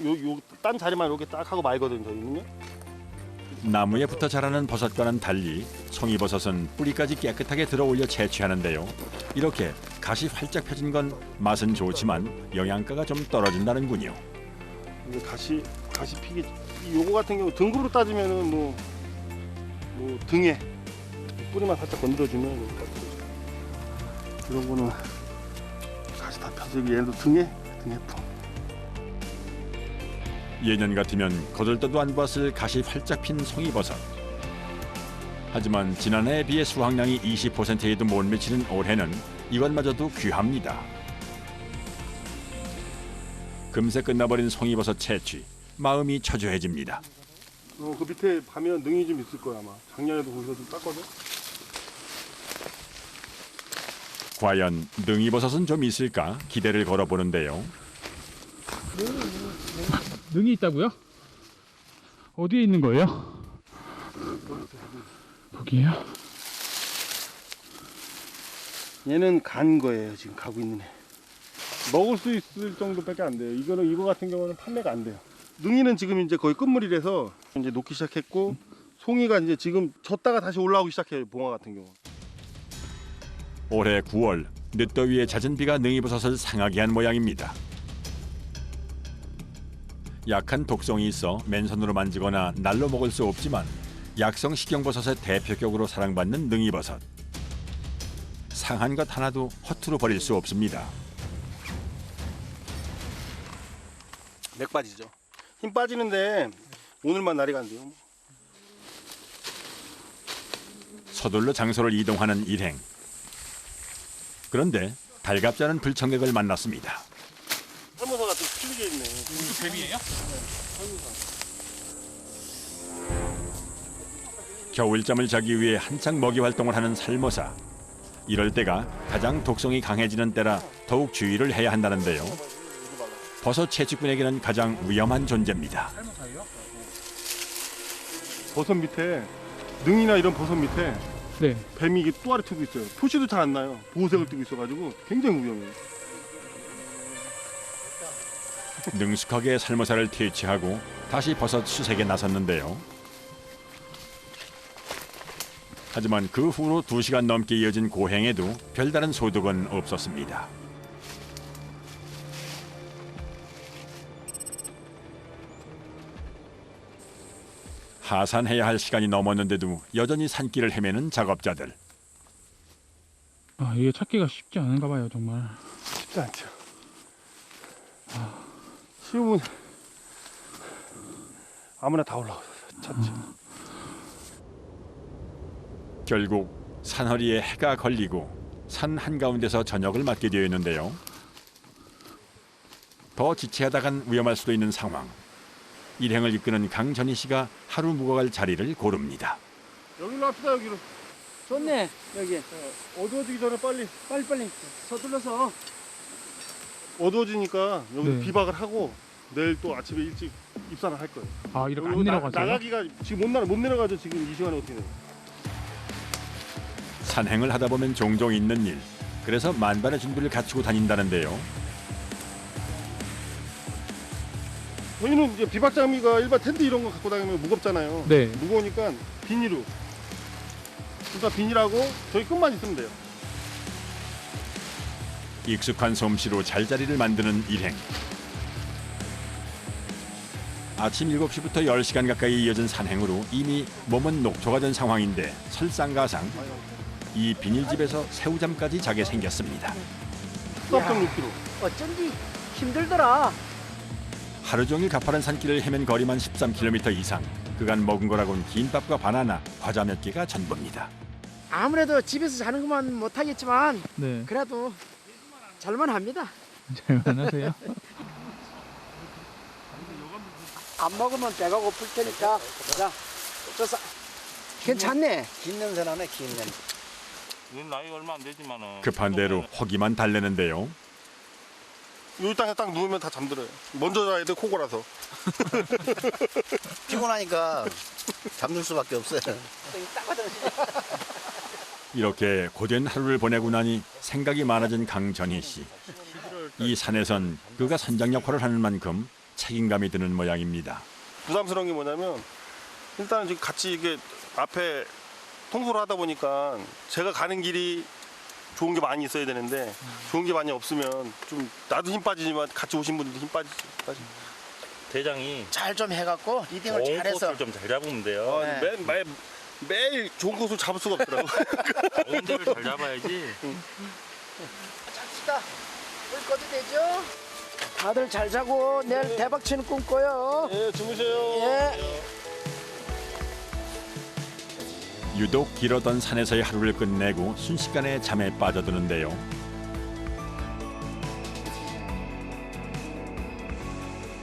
요 딴 자리만 이렇게 딱 하고 말거든요. 저희는요. 나무에 붙어 자라는 버섯과는 달리 송이버섯은 뿌리까지 깨끗하게 들어올려 채취하는데요. 이렇게 갓이 활짝 펴진 건 맛은 좋지만 영양가가 좀 떨어진다는군요. 이게 갓이 피기. 요거 같은 경우 등급으로 따지면은 뭐 등에 뿌리만 살짝 건드려주면 이런 거는 갓이 다 펴서 얘도 등에 품. 예년 같으면 거들떠도 안 봤을 갓이 활짝 핀 송이버섯. 하지만 지난해에 비해 수확량이 20%에도 못 미치는 올해는 이것마저도 귀합니다. 금세 끝나버린 송이버섯 채취. 마음이 초조해집니다. 그 밑에 가면 능이 좀 있을 거야 아마. 작년에도 거기서 좀 땄거든. 과연 능이버섯은 좀 있을까 기대를 걸어보는데요. 능이 있다고요? 어디에 있는 거예요? 거기에요? 얘는 간 거예요. 지금 가고 있는 애. 먹을 수 있을 정도밖에 안 돼요. 이거 같은 경우는 판매가 안 돼요. 능이는 지금 이제 거의 끝물이라서 이제 녹기 시작했고, 송이가 이제 지금 졌다가 다시 올라오기 시작해요. 봉화 같은 경우. 올해 9월 늦더위에 잦은 비가 능이버섯을 상하게 한 모양입니다. 약한 독성이 있어 맨손으로 만지거나 날로 먹을 수 없지만 약성 식용버섯의 대표격으로 사랑받는 능이버섯. 상한 것 하나도 허투루 버릴 수 없습니다. 맥 빠지죠. 힘 빠지는데 오늘만 날이 간대요. 서둘러 장소를 이동하는 일행. 그런데 달갑지 않은 불청객을 만났습니다. 살모사가 좀 풀리게 있네. 이것도 뱀이에요? 겨울잠을 자기 위해 한창 먹이 활동을 하는 살모사. 이럴 때가 가장 독성이 강해지는 때라 더욱 주의를 해야 한다는데요. 버섯 채취꾼에게는 가장 위험한 존재입니다. 버섯 밑에, 능이나 이런 버섯 밑에 네. 뱀이 이게 또아리 트고 있어요. 표시도 잘 안 나요. 보호색을 띠고 있어가지고 굉장히 위험해요. 능숙하게 살모사를 퇴치하고 다시 버섯 수색에 나섰는데요. 하지만 그 후로 2시간 넘게 이어진 고행에도 별다른 소득은 없었습니다. 하산해야 할 시간이 넘었는데도 여전히 산길을 헤매는 작업자들. 아, 이게 찾기가 쉽지 않은가 봐요, 정말. 쉽지 않죠. 쉬우면 아무나 다 올라가서 찾지. 결국 산허리에 해가 걸리고 산 한가운데서 저녁을 맞게 되었는데요. 더 지체하다간 위험할 수도 있는 상황. 일행을 이끄는 강전희 씨가 하루 묵어갈 자리를 고릅니다. 여기로 합시다, 여기로. 좋네, 여기. 어두워지기 전에 빨리 서둘러서. 어두워지니까 여기 네. 비박을 하고 내일 또 아침에 일찍 입산을 할 거예요. 아, 이렇게 여기 안 내려가세요? 나가기가 지금 못 내려가죠. 지금 이 시간에 어떻게 내려? 산행을 하다 보면 종종 있는 일. 그래서 만반의 준비를 갖추고 다닌다는데요. 저희는 이제 비박 장비가 일반 텐트 이런 거 갖고 다니면 무겁잖아요. 네. 무거우니까 비닐로. 그러니까 비닐하고 저희 끝만 있으면 돼요. 익숙한 솜씨로 잘자리를 만드는 일행. 아침 7시부터 10시간 가까이 이어진 산행으로 이미 몸은 녹초가 된 상황인데 설상가상 이 비닐집에서 새우잠까지 자게 생겼습니다. 4.6km. 어쩐지 힘들더라. 하루 종일 가파른 산길을 헤맨 거리만 13km 이상. 그간 먹은 거라곤 김밥과 바나나, 과자 몇 개가 전부입니다. 아무래도 집에서 자는 것만 못하겠지만 네. 그래도 잘만합니다. 잘만하세요? 안 먹으면 배가 고플 테니까. 자, 괜찮네. 긴 냄새 나네, 긴 냄새. 나이 얼마 안 되지만은. 급한 대로 허기만 달래는데요. 이 땅에 딱 누우면 다 잠들어요. 먼저 자야 돼, 코골아서. 피곤하니까 잠들 수밖에 없어요. 이렇게 고된 하루를 보내고 나니 생각이 많아진 강전희 씨. 이 산에선 그가 선장 역할을 하는 만큼 책임감이 드는 모양입니다. 부담스러운 게 뭐냐면 일단은 지금 같이 이게 앞에 통솔을 하다 보니까 제가 가는 길이 좋은 게 많이 있어야 되는데 좋은 게 많이 없으면 좀 나도 힘 빠지지만 같이 오신 분들도 힘 빠지지. 대장이 잘 좀 해갖고 리딩을 좋은 잘해서 코스를 좀 잘 잡으면 돼요. 네. 매일 좋은 곳을 잡을 수가 없더라고. 좋은 데를 잘 잡아야지. 잡시다. 불 꺼도 되죠? 다들 잘 자고 내일 대박 치는 꿈 꿔요. 예, 주무세요. 예. 유독 길었던 산에서의 하루를 끝내고 순식간에 잠에 빠져드는데요.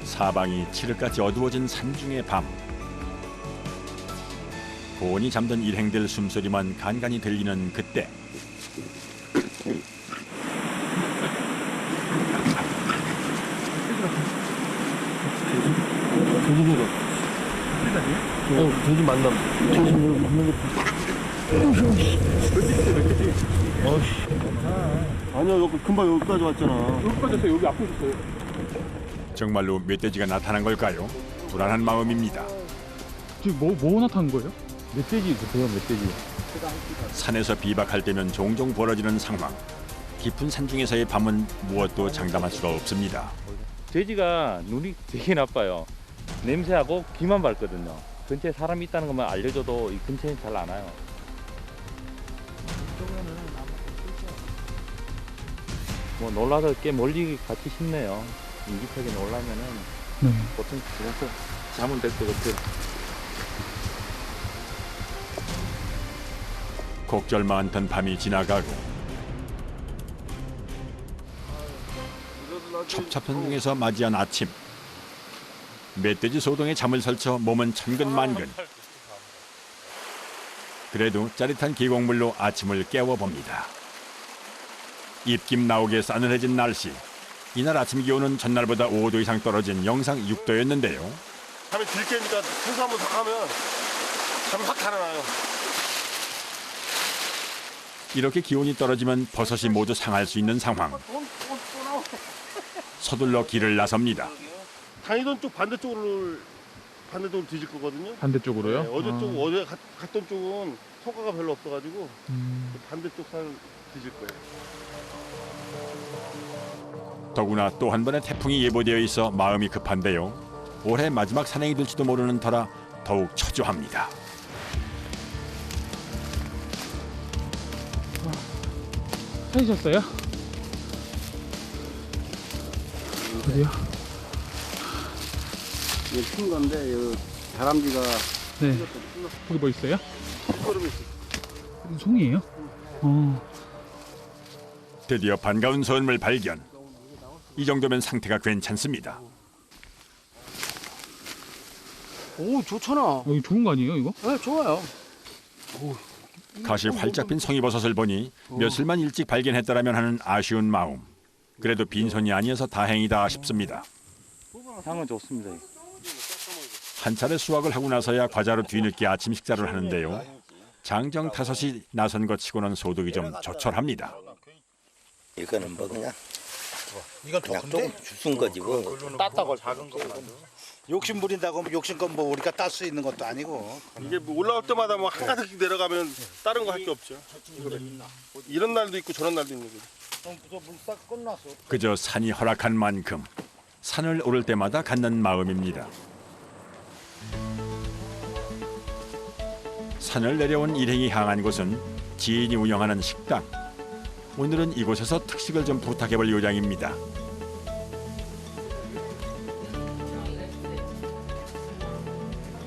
사방이 칠흑같이 어두워진 산중의 밤. 곤히 잠든 일행들 숨소리만 간간히 들리는 그때. 돼지 만남. 돼지 만나겠다. 아니야, 여기 금방 여기까지 왔잖아. 여기까지 왔어요. 여기 앞에 있었어요. 정말로 멧돼지가 나타난 걸까요? 불안한 마음입니다. 지금 뭐 나타난 거예요? 멧돼지 있었어요, 멧돼지. 산에서 비박할 때면 종종 벌어지는 상황. 깊은 산중에서의 밤은 무엇도 장담할 수가 없습니다. 돼지가 눈이 되게 나빠요. 냄새하고 귀만 밟거든요. 근처에 사람이 있다는 것만 알려줘도 이 근처에 잘 안 와요. 뭐 놀라서 꽤 멀리 같이 싶네요. 인기척에 놀라면은 보통 그렇게 자면 될 것 같아요. 곡절 많던 밤이 지나가고 첩첩한 중에서 맞이한 아침. 멧돼지 소동에 잠을 설쳐 몸은 천근만근. 그래도 짜릿한 계곡물로 아침을 깨워봅니다. 입김 나오게 싸늘해진 날씨. 이날 아침 기온은 전날보다 5도 이상 떨어진 영상 6도였는데요. 잠이 들 깨니까 청소 한번 더 하면 잠이 확 달아나요. 이렇게 기온이 떨어지면 버섯이 모두 상할 수 있는 상황. 서둘러 길을 나섭니다. 다니던 쪽 반대쪽으로 뒤질 거거든요. 반대쪽으로요? 네, 어제 갔던 쪽은 성과가 별로 없어가지고 반대쪽 산을 뒤질 거예요. 더구나 또 한 번의 태풍이 예보되어 있어 마음이 급한데요. 올해 마지막 산행이 될지도 모르는 터라 더욱 초조합니다. 찾으셨어요? 어디요? 이게 큰 건데 이 다람쥐가 네. 거기 뭐 있어요? 걸음이 있어. 송이에요? 드디어 반가운 선물 발견. 이 정도면 상태가 괜찮습니다. 오, 좋잖아. 이거 좋은 거 아니에요, 이거? 네, 좋아요. 가시 활짝 핀 송이버섯을 보니 며칠만 일찍 발견했더라면 하는 아쉬운 마음. 그래도 빈손이 아니어서 다행이다 싶습니다. 향은 좋습니다. 한 차례 수확을 하고 나서야 과자로 뒤늦게 아침 식사를 하는데요. 장정 5이 나선 것 치고는 소득이 좀 조촐합니다. 이거는 뭐 그냥 이건 더 큰데? 주순 거지 뭐. 땄다고 작은 거. 욕심 부린다고 욕심껏 뭐 우리가 딸 수 있는 것도 아니고. 이게 뭐 올라올 때마다 뭐 한 가닥씩 내려가면 다른 거 할 게 없죠. 이런 날도 있고 저런 날도 있는 거죠. 그저 산이 허락한 만큼 산을 오를 때마다 갖는 마음입니다. 산을 내려온 일행이 향한 곳은 지인이 운영하는 식당. 오늘은 이곳에서 특식을 좀 부탁해볼 요량입니다.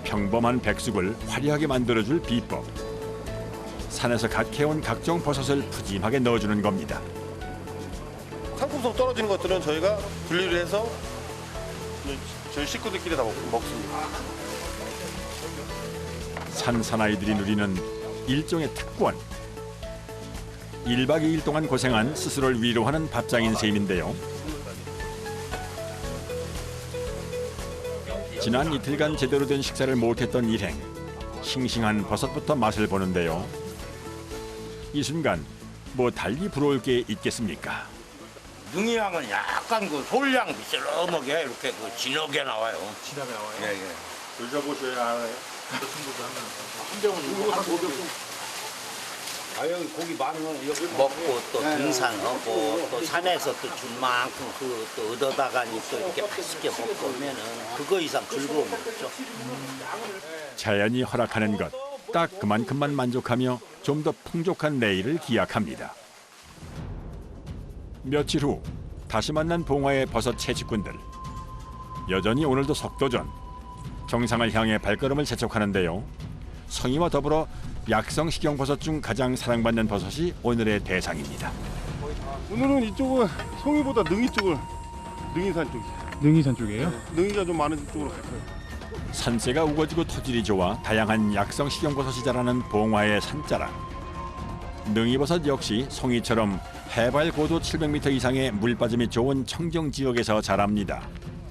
평범한 백숙을 화려하게 만들어줄 비법. 산에서 갓 캐온 각종 버섯을 푸짐하게 넣어주는 겁니다. 상품성 떨어지는 것들은 저희가 분리를 해서 저희 식구들끼리 다 먹습니다. 산 사나이들이 누리는 일종의 특권. 1박 2일 동안 고생한 스스로를 위로하는 밥상인 셈인데요. 지난 이틀간 제대로 된 식사를 못했던 일행. 싱싱한 버섯부터 맛을 보는데요. 이 순간 뭐 달리 부러울 게 있겠습니까? 능이향은 약간 그 솔향 비스름하게 이렇게 그 진하게 나와요. 진하게 나와요? 예, 예. 드셔보셔야 알아요. 한 병은 한 500원. 아, 여기 고기 많으면 여기 먹고 또 등산하고 또 산에서 또 준 만큼 그 또 얻어다가니 또 이렇게 맛있게 먹고 오면은 그거 이상 즐거움 없죠. 자연이 허락하는 것, 딱 그만큼만 만족하며 좀 더 풍족한 내일을 기약합니다. 며칠 후 다시 만난 봉화의 버섯 채집꾼들. 여전히 오늘도 속도전. 정상을 향해 발걸음을 재촉하는데요. 성이와 더불어 약성 식용버섯 중 가장 사랑받는 버섯이 오늘의 대상입니다. 오늘은 이쪽은 송이보다 능이 쪽을 능이산 쪽이에요. 능이산 쪽이에요? 능이가 좀 많은 쪽으로 갈 거예요. 산세가 우거지고 토질이 좋아 다양한 약성 식용버섯이 자라는 봉화의 산자락. 능이버섯 역시 송이처럼 해발 고도 700m 이상의 물빠짐이 좋은 청정 지역에서 자랍니다.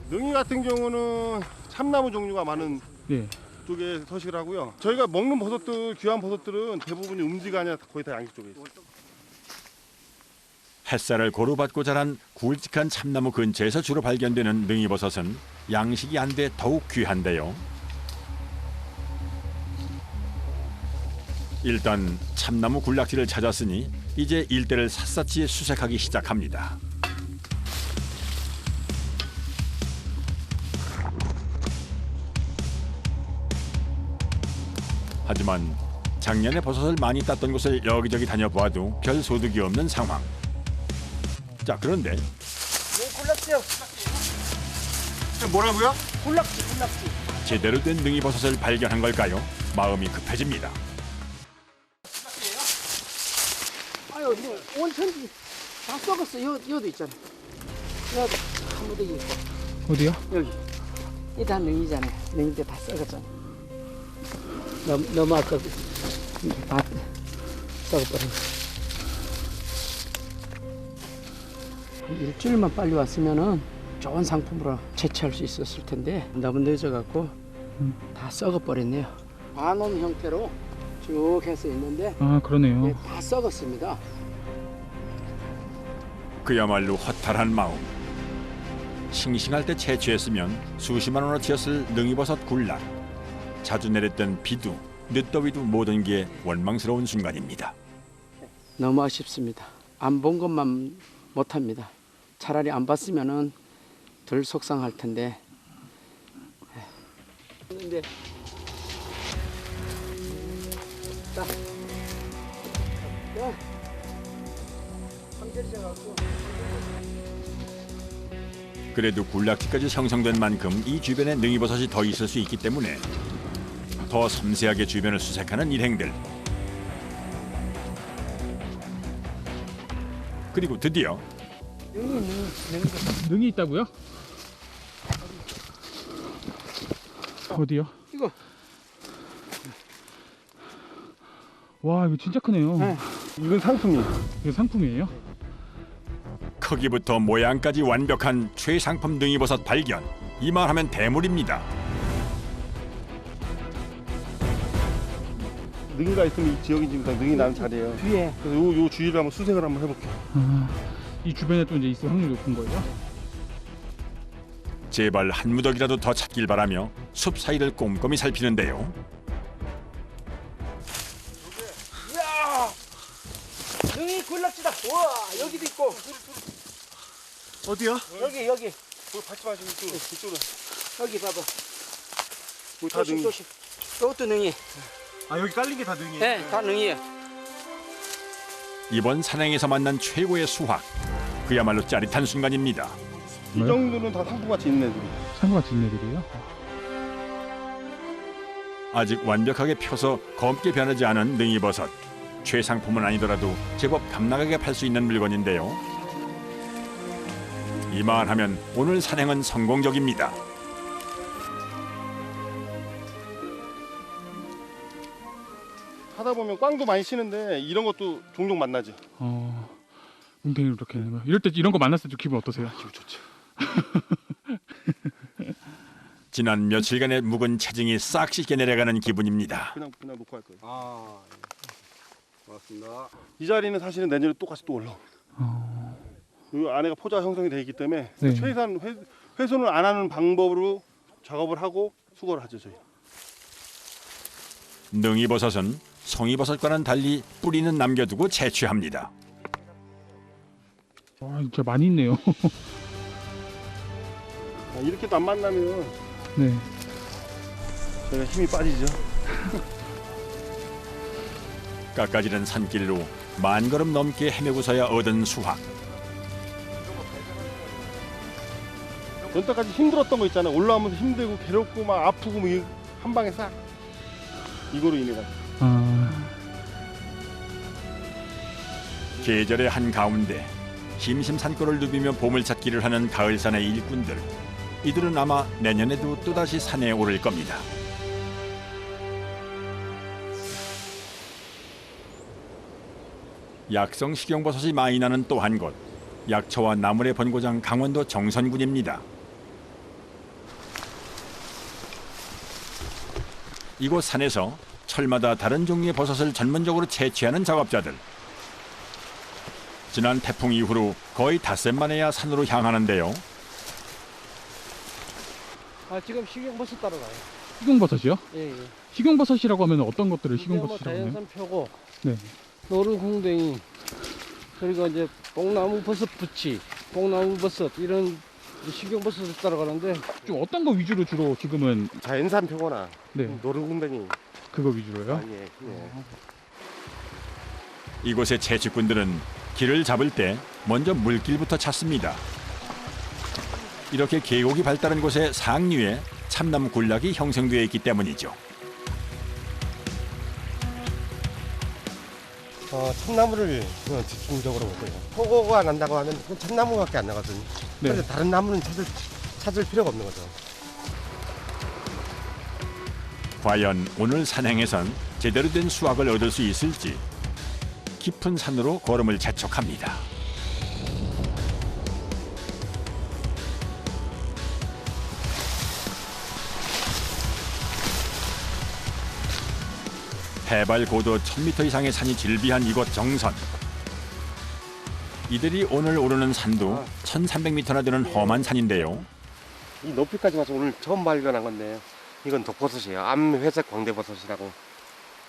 능이 같은 경우는 참나무 종류가 많은 쪽에 서식을 하고요. 저희가 먹는 버섯들, 귀한 버섯들은 대부분이 음지가 아니라 거의 다 양식 쪽에 있어요. 햇살을 고루 받고 자란 굵직한 참나무 근처에서 주로 발견되는 능이버섯은 양식이 안 돼 더욱 귀한데요. 일단 참나무 군락지를 찾았으니 이제 일대를 샅샅이 수색하기 시작합니다. 하지만 작년에 버섯을 많이 땄던 곳을 여기저기 다녀보아도 별 소득이 없는 상황. 자, 그런데 군락지요. 뭐라고요? 군락지. 제대로 된 능이버섯을 발견한 걸까요? 마음이 급해집니다. 아유, 뭐 온천지 다 썩었어. 여도 있잖아. 여도 한 무더기 있고. 어디요? 여기. 이 다 능이잖아요. 능이들 다 썩었잖아. 너무 아까 다 썩어버린 거. 일주일만 빨리 왔으면은 좋은 상품으로 채취할 수 있었을 텐데 너무 늦어갖고 다 썩어버렸네요. 반원 형태로 쭉 해서 있는데 아, 그러네요. 다 썩었습니다. 그야말로 허탈한 마음. 싱싱할 때 채취했으면 수십만 원어치였을 능이버섯 군락. 자주 내렸던 비도 늦더위도 모든 게 원망스러운 순간입니다. 너무 아쉽습니다. 안 본 것만 못합니다. 차라리 안 봤으면은 덜 속상할 텐데. 근데 딱 그래도 군락지까지 형성된 만큼 이 주변에 능이버섯이 더 있을 수 있기 때문에 더 섬세하게 주변을 수색하는 일행들. 그리고 드디어 능이 있다고요? 어디요? 이거. 와, 이거 진짜 크네요. 네. 이건 상품이에요. 이거 상품이에요? 크기부터 모양까지 완벽한 최상품 능이버섯 발견. 이만하면 대물입니다. 능이가 있으면 이 지역이 지금 다 능이 나는 자리예요. 뒤에. 그래서 요 주위를 한번 수색을 한번 해볼게요. 이 주변에 또 이제 있을 확률이 높은 거예요? 제발 한 무더기라도 더 찾길 바라며 숲 사이를 꼼꼼히 살피는데요. 이야! 능이 군락지다. 우와, 여기도 있고. 어디야? 여기. 받지 마시고 이쪽으로. 여기 봐봐. 다 능이. 조심. 이것도 능이. 아, 여기 깔린 게 다 능이에요? 네, 다 능이에요. 이번 산행에서 만난 최고의 수확. 그야말로 짜릿한 순간입니다. 이 정도는 다 상품같이 있는 애들이. 상품같이 있는 애들이에요? 아직 완벽하게 펴서 검게 변하지 않은 능이버섯. 최상품은 아니더라도 제법 값나가게 팔 수 있는 물건인데요. 이만하면 오늘 산행은 성공적입니다. 하다 보면 꽝도 많이 치는데 이런 것도 종종 만나죠. 뭉탱이를 이렇게 하는 거. 이럴 때 이런 거 만났을 때 기분 어떠세요? 기분 좋죠. 지난 며칠간의 묵은 체증이 싹 씻겨 내려가는 기분입니다. 그냥 놓고 할 거예요. 아, 고맙습니다. 이 자리는 사실은 내년에 똑같이 또 올라옵니다. 이 안에가 포자 형성이 되어 있기 때문에 네. 최대한 훼손을 안 하는 방법으로 작업을 하고 수거를 하죠, 저희. 능이버섯은 송이버섯과는 달리 뿌리는 남겨두고 채취합니다. 와, 진짜 많이 있네요. 이렇게도 안 만나면 네. 저희가 힘이 빠지죠. 깎아지는 산길로 만 걸음 넘게 헤매고서야 얻은 수확. 여태까지 힘들었던 거 있잖아요. 올라오면서 힘들고 괴롭고 막 아프고 뭐 한 방에 싹 이거로 인해 가지고. 계절의 한 가운데 심심산골을 누비며 보물찾기를 하는 가을산의 일꾼들. 이들은 아마 내년에도 또다시 산에 오를 겁니다. 약성 식용버섯이 많이 나는 또 한 곳. 약초와 나물의 본고장 강원도 정선군입니다. 이곳 산에서 철마다 다른 종류의 버섯을 전문적으로 채취하는 작업자들. 지난 태풍 이후로 거의 닷새 만에야 산으로 향하는데요. 지금 식용버섯 따러 가요. 식용버섯이요? 예. 식용버섯이라고 하면 어떤 것들을 뭐 식용버섯이라고 해요? 자연산 표고, 네. 노루궁뎅이, 그리고 이제 뽕나무 버섯 부치, 뽕나무 버섯 이런 식용버섯을 따라가는데 좀 어떤 거 위주로 주로 지금은 자연산 표고나 네. 노루궁뎅이 그거 위주로요? 예. 이곳의 채취꾼들은 길을 잡을 때 먼저 물길부터 찾습니다. 이렇게 계곡이 발달한 곳의 상류에 참나무 군락이 형성되어 있기 때문이죠. 참나무를 집중적으로 먹어요. 포고가 난다고 하면 참나무밖에 안 나거든요. 네. 그런데 다른 나무는 찾을 필요가 없는 거죠. 과연 오늘 산행에선 제대로 된 수확을 얻을 수 있을지 깊은 산으로 걸음을 재촉합니다. 해발 고도 1000m 이상의 산이 질비한 이곳 정선. 이들이 오늘 오르는 산도 1300m나 되는 험한 산인데요. 이 높이까지 와서 오늘 처음 발견한 건데 이건 독버섯이에요. 암회색 광대버섯이라고.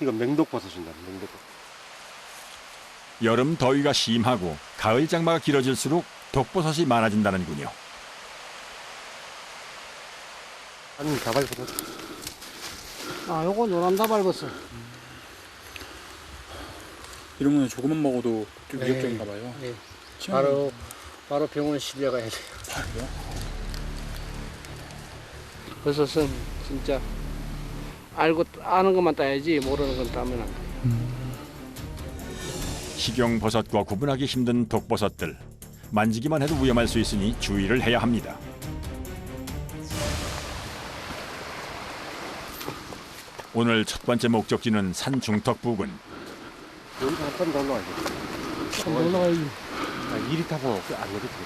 이건 맹독버섯입니다. 맹독버섯. 여름 더위가 심하고 가을 장마가 길어질수록 독버섯이 많아진다는군요. 한 다발버섯. 아, 요거 노란 다발버섯. 이런 거는 조금만 먹어도 좀 네. 위협적인가 봐요. 네. 치매는- 바로 병원에 실려가야 돼요. 바로요? 버섯은 진짜 아는 것만 따야지 모르는 건 따면 안 돼. 식용버섯과 구분하기 힘든 독버섯들. 만지기만 해도 위험할 수 있으니 주의를 해야 합니다. 오늘 첫 번째 목적지는 산 중턱 부근. 여기서 한 번 더 올라가야 돼. 한번 올라가야지. 이리 타고 안 내리겠어.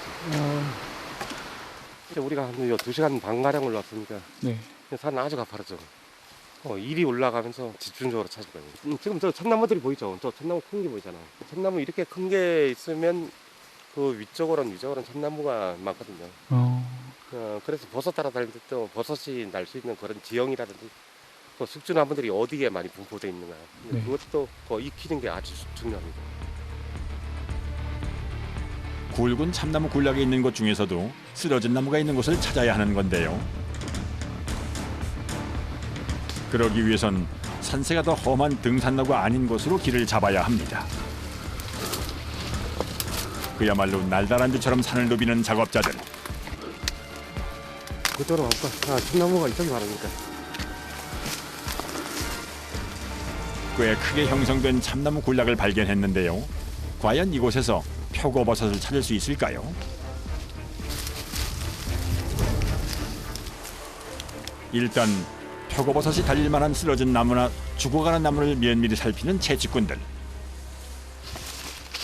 우리가 한 2시간 반 가량 올라왔으니까 네. 산은 아주 가파르죠. 일이 올라가면서 집중적으로 찾을 거예요. 지금 저 참나무들이 보이죠? 저 참나무 큰 게 보이잖아. 참나무 이렇게 큰 게 있으면 그 위쪽으로는 참나무가 많거든요. 그래서 버섯 따라다닐 때도 버섯이 날 수 있는 그런 지형이라든지 또 숙주나무들이 어디에 많이 분포되어 있는가. 네. 그것도 익히는 게 아주 중요합니다. 굵은 참나무 군락이 있는 곳 중에서도 쓰러진 나무가 있는 곳을 찾아야 하는 건데요. 그러기 위해선 산세가 더 험한 등산로가 아닌 곳으로 길을 잡아야 합니다. 그야말로 날다람쥐처럼 산을 누비는 작업자들. 그쪽으로 가볼까? 참나무가 이쪽에 많으니까. 꽤 크게 형성된 참나무 군락을 발견했는데요. 과연 이곳에서 표고버섯을 찾을 수 있을까요? 일단 표고버섯이 달릴 만한 쓰러진 나무나 죽어가는 나무를 면밀히 살피는 채집꾼들.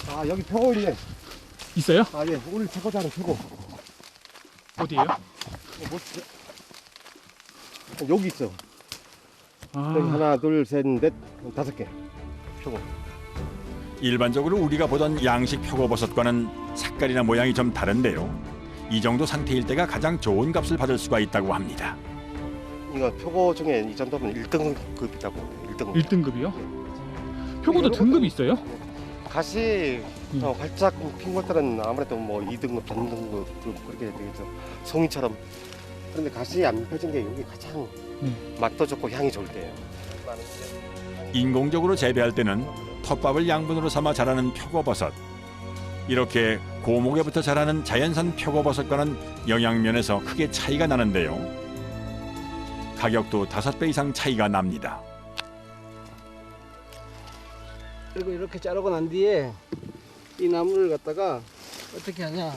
아, 여기 표고 있네. 있어요? 아, 예. 오늘 찾고자 하는 표고. 어디에요? 여기 있어. 여기 하나, 둘, 셋, 넷, 5개. 표고. 일반적으로 우리가 보던 양식 표고버섯과는 색깔이나 모양이 좀 다른데요. 이 정도 상태일 때가 가장 좋은 값을 받을 수가 있다고 합니다. 이거 표고 중에 이 정도면 1등급이라고. 1등급. 1등급이요? 표고도 등급이 있어요? 가시 활짝 핀 것들은 아무래도 뭐 2등급, 3등급 그렇게 되겠죠. 송이처럼. 그런데 가시 안 펴진 게 여기 가장 맛도 좋고 향이 좋을 때예요. 인공적으로 재배할 때는 텃밥을 양분으로 삼아 자라는 표고버섯. 이렇게 고목에부터 자라는 자연산 표고버섯과는 영양면에서 크게 차이가 나는데요. 가격도 5배 이상 차이가 납니다. 그리고 이렇게 자르고 난 뒤에 이 나무를 갖다가 어떻게 하냐.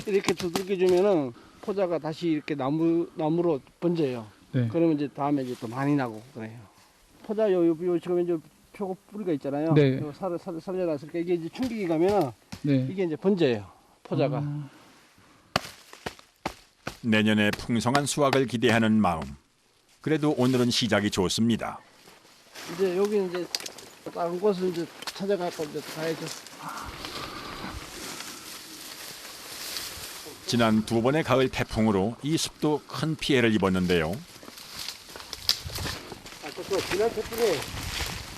이렇게 두들겨 주면은 포자가 다시 이렇게 나무로 번져요. 네. 그러면 이제 다음에 이제 또 많이 나고 그래요. 포자 요 지금 이제 표고 뿌리가 있잖아요. 네. 요 살을 살려놨으니까 이게 이제 충격이 가면은 네. 이게 이제 번져요. 포자가. 내년에 풍성한 수확을 기대하는 마음. 그래도 오늘은 시작이 좋습니다. 이제 여기 이제 다른 곳을 이제 찾아가고 이제 가야죠. 지난 2번의 가을 태풍으로 이 숲도 큰 피해를 입었는데요. 지난 태풍에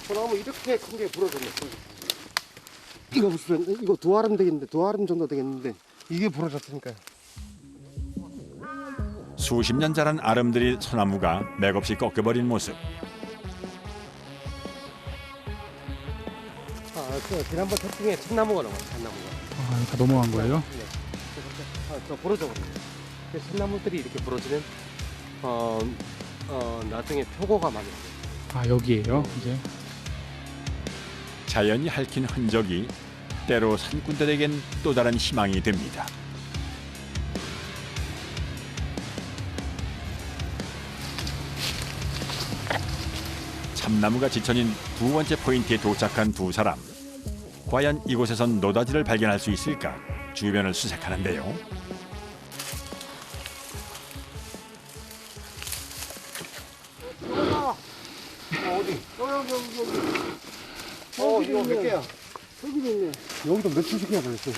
소나무 이렇게 큰 게 부러졌네. 이거 무슨 이거 2아름 되겠는데 2아름 정도 되겠는데 이게 부러졌으니까. 수십 년 자란 아름드리 소나무가 맥없이 꺾여버린 모습. 지난번 태풍에 참나무가 넘어요. 참나무가. 아, 다 넘어간 거예요? 네. 저 부러져 버려요. 참나무들이 이렇게 부러지면 나중에 표고가 많이 나요. 아, 여기에요? 이제. 자연이 핥힌 흔적이 때로 산꾼들에겐 또 다른 희망이 됩니다. 참나무가 지천인 2번째 포인트에 도착한 2사람. 과연 이곳에선 노다지를 발견할 수 있을까? 주변을 수색하는데요. 어디? 여기. 이거 몇 개야? 여기도 있네. 여기도 몇천씩 개나 벌렸어.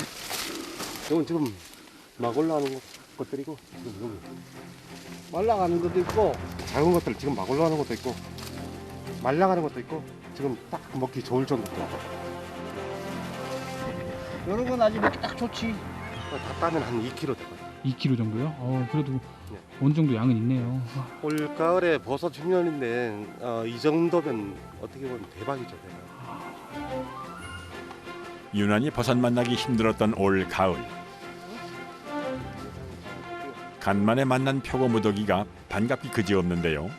이건 지금 막 올라오는 거. 것들이고 지금 여기 말라가는 것도 있고 작은 것들 지금 막 올라가는 것도 있고 말라가는 것도 있고 지금 딱 먹기 좋을 정도로 이런 건 아직 먹기 딱 좋지. 다 따면 한 2kg 되거든요. 2kg 정도요? 그래도 어느 정도 양은 있네요. 올 가을에 버섯 중년인데 이 정도면 어떻게 보면 대박이죠. 대박. 유난히 버섯 만나기 힘들었던 올 가을. 간만에 만난 표고 무더기가 반갑기 그지없는데요.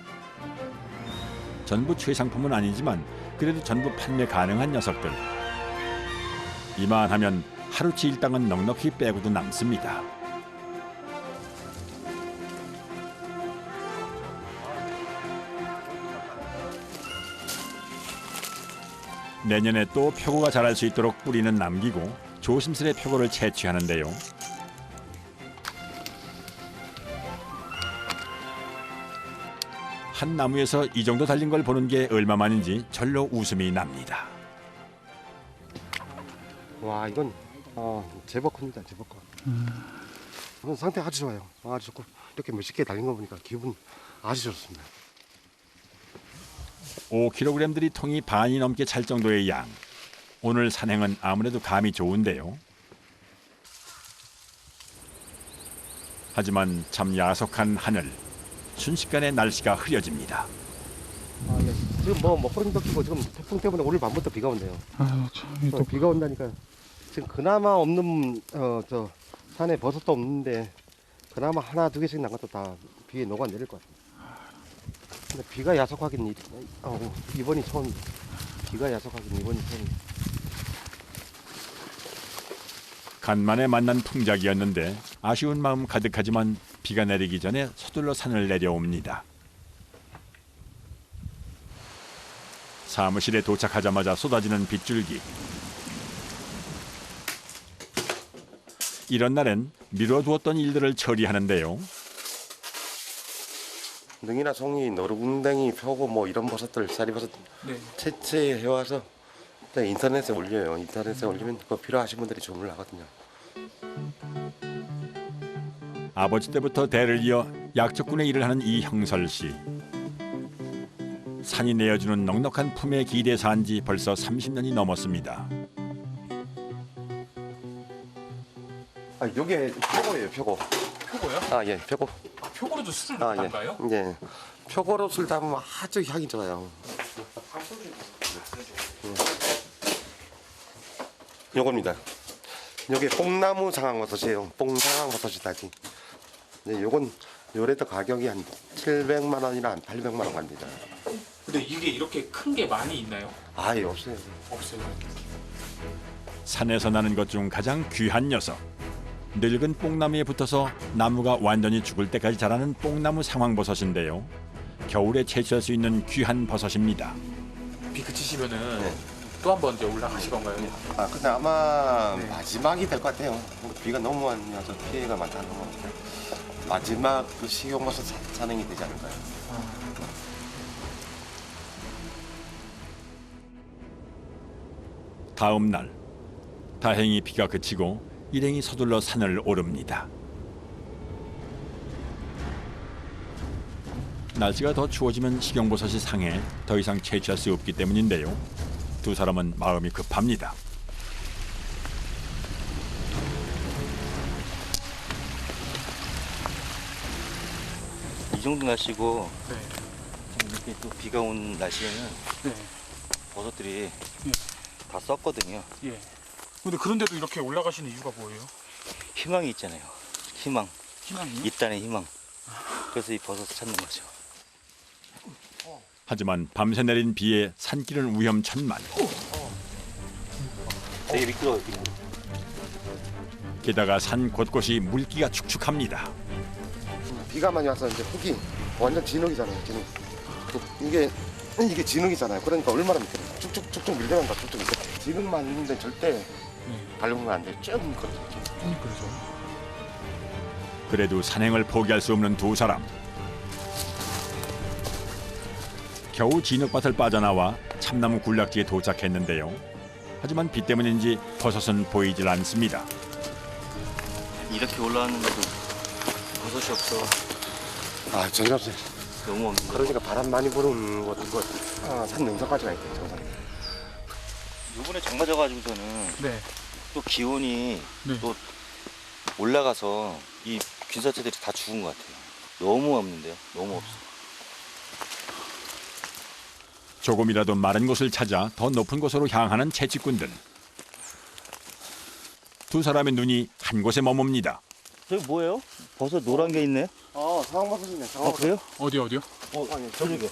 전부 최상품은 아니지만 그래도 전부 판매 가능한 녀석들. 이만하면 하루치 일당은 넉넉히 빼고도 남습니다. 내년에 또 표고가 자랄 수 있도록 뿌리는 남기고 조심스레 표고를 채취하는데요. 한 나무에서 이 정도 달린 걸 보는 게 얼마만인지 절로 웃음이 납니다. 와 이건 제법 큽니다. 제법 커. 이건 상태 아주 좋아요. 아주 좋고 이렇게 몇십 개 달린 거 보니까 기분 아주 좋습니다. 5kg들이 통이 반이 넘게 찰 정도의 양. 오늘 산행은 아무래도 감이 좋은데요. 하지만 참 야속한 하늘. 순식간에 날씨가 흐려집니다. 지금 뭐 먹구름도 끼고 지금 태풍 때문에 오늘 밤부터 비가 온대요. 또 비가 온다니까 지금 그나마 없는 저 산에 버섯도 없는데 그나마 하나 두 개씩 난 것도 다 비에 녹아 내릴 것 같아요. 근데 비가 야속하긴 이번이 처음. 비가 야속하긴 이번이 처음. 간만에 만난 풍작이었는데 아쉬운 마음 가득하지만 비가 내리기 전에 서둘러 산을 내려옵니다. 사무실에 도착하자마자 쏟아지는 빗줄기. 이런 날엔 미뤄두었던 일들을 처리하는데요. 능이나 송이, 노루궁뎅이, 표고 뭐 이런 버섯들, 쌀이버섯 채취해 와서 인터넷에 올려요. 인터넷에 올리면 그거 필요하신 분들이 주문을 하거든요. 아버지 때부터 대를 이어 약초꾼의 일을 하는 이형설 씨. 산이 내어주는 넉넉한 품에 기대 산 지 벌써 30년이 넘었습니다. 이게 표고예요, 표고. 표고요? 예, 표고. 표고로도 술을 담가요? 예. 표고로 술 담으면 아주 향이 좋아요. 요겁니다. 요게 뽕나무 상황버섯이에요. 뽕상황버섯이다지. 네, 요건 요래도 가격이 한 700만 원이나 한 800만 원 갑니다. 근데 이게 이렇게 큰 게 많이 있나요? 아예 없어요. 없어요. 산에서 나는 것 중 가장 귀한 녀석. 늙은 뽕나무에 붙어서 나무가 완전히 죽을 때까지 자라는 뽕나무 상황버섯인데요. 겨울에 채취할 수 있는 귀한 버섯입니다. 비 그치시면은 또 한 번 이제 올라가실 건가요? 근데 아마 마지막이 될 것 같아요. 비가 너무 많이 와서 피해가 많다는 거. 마지막 그 식용버섯 산행이 되지 않을까요? 다음 날 다행히 비가 그치고 일행이 서둘러 산을 오릅니다. 날씨가 더 추워지면 식용버섯이 상해 더 이상 채취할 수 없기 때문인데요. 두 사람은 마음이 급합니다. 이 정도 날씨고 이렇게 또 비가 온 날씨에는 버섯들이 다 썩거든요. 예. 근데 그런데도 이렇게 올라가시는 이유가 뭐예요? 희망이 있잖아요. 희망. 희망이요? 있다는 희망. 그래서 이 버섯을 찾는 거죠. 하지만 밤새 내린 비에 산길은 위험천만. 되게 미끄러워요. 게다가 산 곳곳이 물기가 축축합니다. 비가 많이 와서 이제 흙이 완전 진흙이잖아요. 진흙. 이게 진흙이잖아요. 그러니까 얼마나 미끄러워요. 쭉쭉 밀려난다. 쭉쭉 밀려. 진흙만 있는데 절대 밟으면 안 돼요. 쭉 미끄러져. 그래도 산행을 포기할 수 없는 두 사람. 겨우 진흙밭을 빠져나와 참나무 군락지에 도착했는데요. 하지만 비 때문인지 버섯은 보이질 않습니다. 이렇게 올라왔는데도 버섯이 없어. 아, 정신없어요. 너무 없는 거. 그러니까 바람 많이 부는 곳, 산 능선까지가 있대, 정상. 요번에 장 맞아가지고서는 네. 또 기온이 또 올라가서 이 균사체들이 다 죽은 것 같아요. 너무 없는데요. 너무 없어. 조금이라도 마른 곳을 찾아 더 높은 곳으로 향하는 채취꾼들. 두 사람의 눈이 한 곳에 머뭅니다. 저기 뭐예요? 버섯 노란 게 있네. 상황버섯이네. 아 그래요? 어디요? 아니, 저쪽에.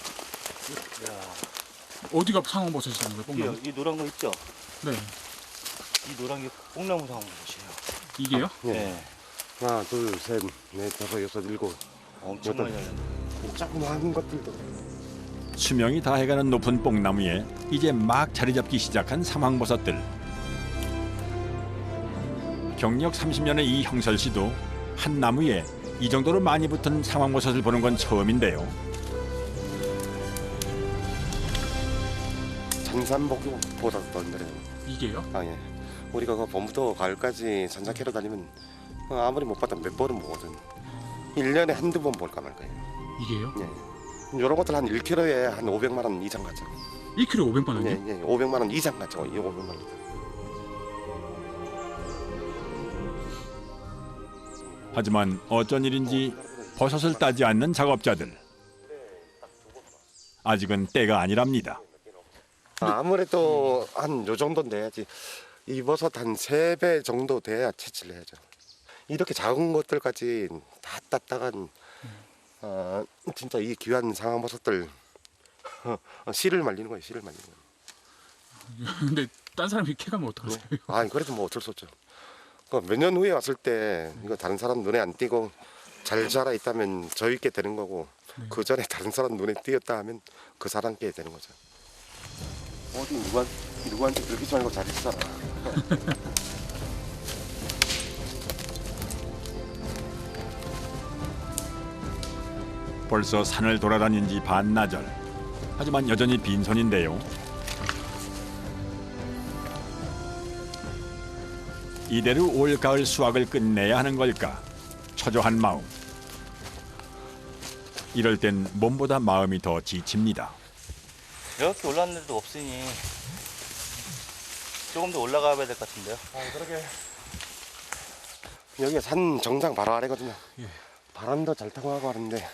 어디가 상황버섯이라는 거예요? 뽕나무? 이 노란 거 있죠? 네. 이 노란 게 뽕나무 상황버섯이에요. 이게요? 네. 하나, 둘, 셋, 넷, 다섯, 여섯, 일곱. 엄청 많이 달렸네. 조그마한 것들도. 수명이 다해가는 높은 뽕나무에 이제 막 자리 잡기 시작한 상황버섯들. 경력 30년의 이 형설 씨도 한 나무에 이 정도로 많이 붙은 상황버섯을 보는 건 처음인데요. 산삼복보다 힘들어요. 이게요? 아, 예. 우리가 그 봄부터 가을까지 산장 캐러 다니면 아무리 못 봤다 몇 번은 보거든. 1년에 한두 번 볼까 말까요. 이게요? 예. 이런 것들 한 1kg에 한 500만 원 이상 가죠. 1kg에 500만 원이요? 예, 예. 500만 원 이상 가죠. 500만 원. 하지만 어쩐 일인지 버섯을 따지 않는 작업자들. 아직은 때가 아니랍니다. 아무래도 한 요 정도는 돼야지. 이 버섯 한 3배 정도 돼야 채취를 해야죠. 이렇게 작은 것들까지 다 땄다간 진짜 이 귀한 상황버섯들 씨를 말리는 거예요. 씨를 말리는 거예요. 근데 딴 사람이 캐가면 어떡하세요? 아, 그래도 뭐 어쩔 수 없죠. 몇 년 후에 왔을 때 이거 다른 사람 눈에 안 띄고 잘 자라 있다면 저 있게 되는 거고 그 전에 다른 사람 눈에 띄었다 하면 그 사람께 되는 거죠. 어디 누구한테 그렇게 좀 알고 잘했어. 벌써 산을 돌아다닌 지 반나절. 하지만 여전히 빈손인데요. 이대로 올 가을 수확을 끝내야 하는 걸까? 초조한 마음. 이럴 땐 몸보다 마음이 더 지칩니다. 이렇게 올랐는데도 없으니 조금 더 올라가 봐야 될 것 같은데요. 그러게. 여기가 산 정상 바로 아래거든요. 예. 바람도 잘 타고 하고 하는데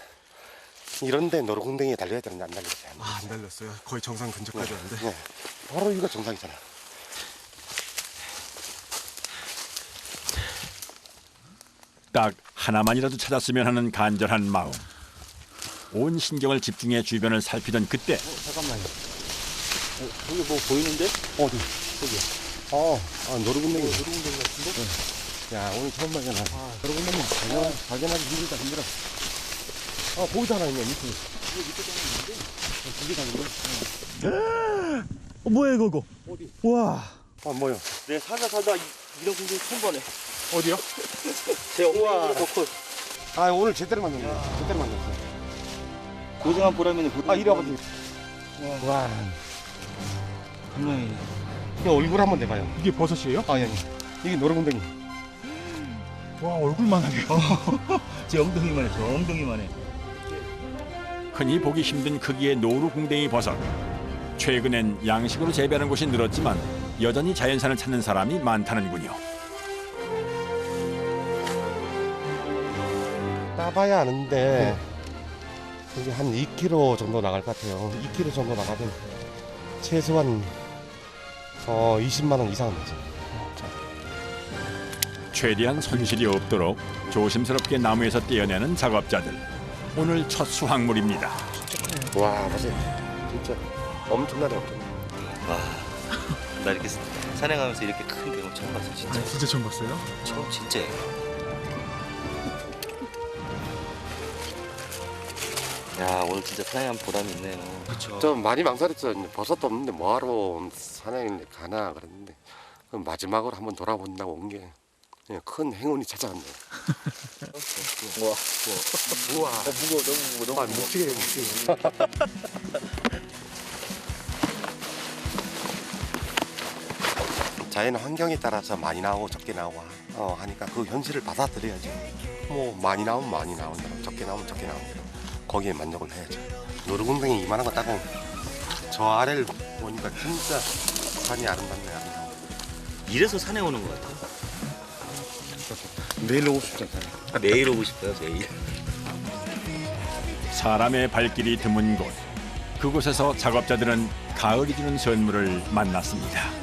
이런데 노루궁뎅이 달려야 되는데 안 달렸어요. 안 달렸어요. 거의 정상 근처까지 왔는데. 네. 바로 이거 정상이잖아. 딱 하나만이라도 찾았으면 하는 간절한 마음. 온 신경을 집중해 주변을 살피던 그때 잠깐만요. 저기 뭐 보이는데? 어디? 저기. 노루궁뎅이. 노루궁뎅이 같은데? 네. 야, 오늘 처음 발견하네. 노루궁뎅이 발견하기 힘들어. 보이잖아, 이거 밑에. 두개 다는데? 뭐야 이거? 어디? 와. 뭐야? 내 살다 이런 궁뎅이 처음 보네. 어디요? 제 엉덩이보다 더 커. 오늘 제대로 만났네. 제대로 만났어. 고생한 보람이네. 이리 와보세요. 와. 분명히. 이 얼굴 한번 내봐요. 이게 버섯이에요? 예. 이게 노루궁뎅이. 와, 얼굴만 하게. 제 엉덩이만 해. 저 엉덩이만 해. 흔히 보기 힘든 크기의 노루궁뎅이 버섯. 최근엔 양식으로 재배하는 곳이 늘었지만 여전히 자연산을 찾는 사람이 많다는군요. 따봐야 아는데 이게 한 2kg 정도 나갈 것 같아요. 2kg 정도 나가면 최소한 20만 원 이상은 되죠. 최대한 손실이 없도록 조심스럽게 나무에서 떼어내는 작업자들. 오늘 첫 수확물입니다. 와, 보세요. 진짜 엄청나네, 엄청나. 와, 나 이렇게 산행하면서 이렇게 큰 경우 처음 봤어, 진짜. 진짜 처음 봤어요? 처음 진짜예요. 야, 오늘 진짜 산행한 보람이 있네요. 그렇죠. 좀 많이 망설였죠. 버섯도 없는데 뭐하러 산행을 가나 그랬는데 마지막으로 한번 돌아본다고 온 게 큰 행운이 찾아왔네요. 우와. 우와. 무거워, 너무 무거워. 묵직해. 자연 환경에 따라서 많이 나오고 적게 나오고 하니까 그 현실을 받아들여야죠. 뭐 많이 나오면 많이 나온 대로, 적게 나오면 적게 나온 대로 거기에 만족을 해야죠. 노루궁뎅이 이만한 거 따고 저 아래를 보니까 진짜 산이 아름답네요. 이래서 산에 오는 것 같아요. 매일 오고 싶잖아요. 매일 오고 싶어요, 매일. 사람의 발길이 드문 곳. 그곳에서 작업자들은 가을이 주는 선물을 만났습니다.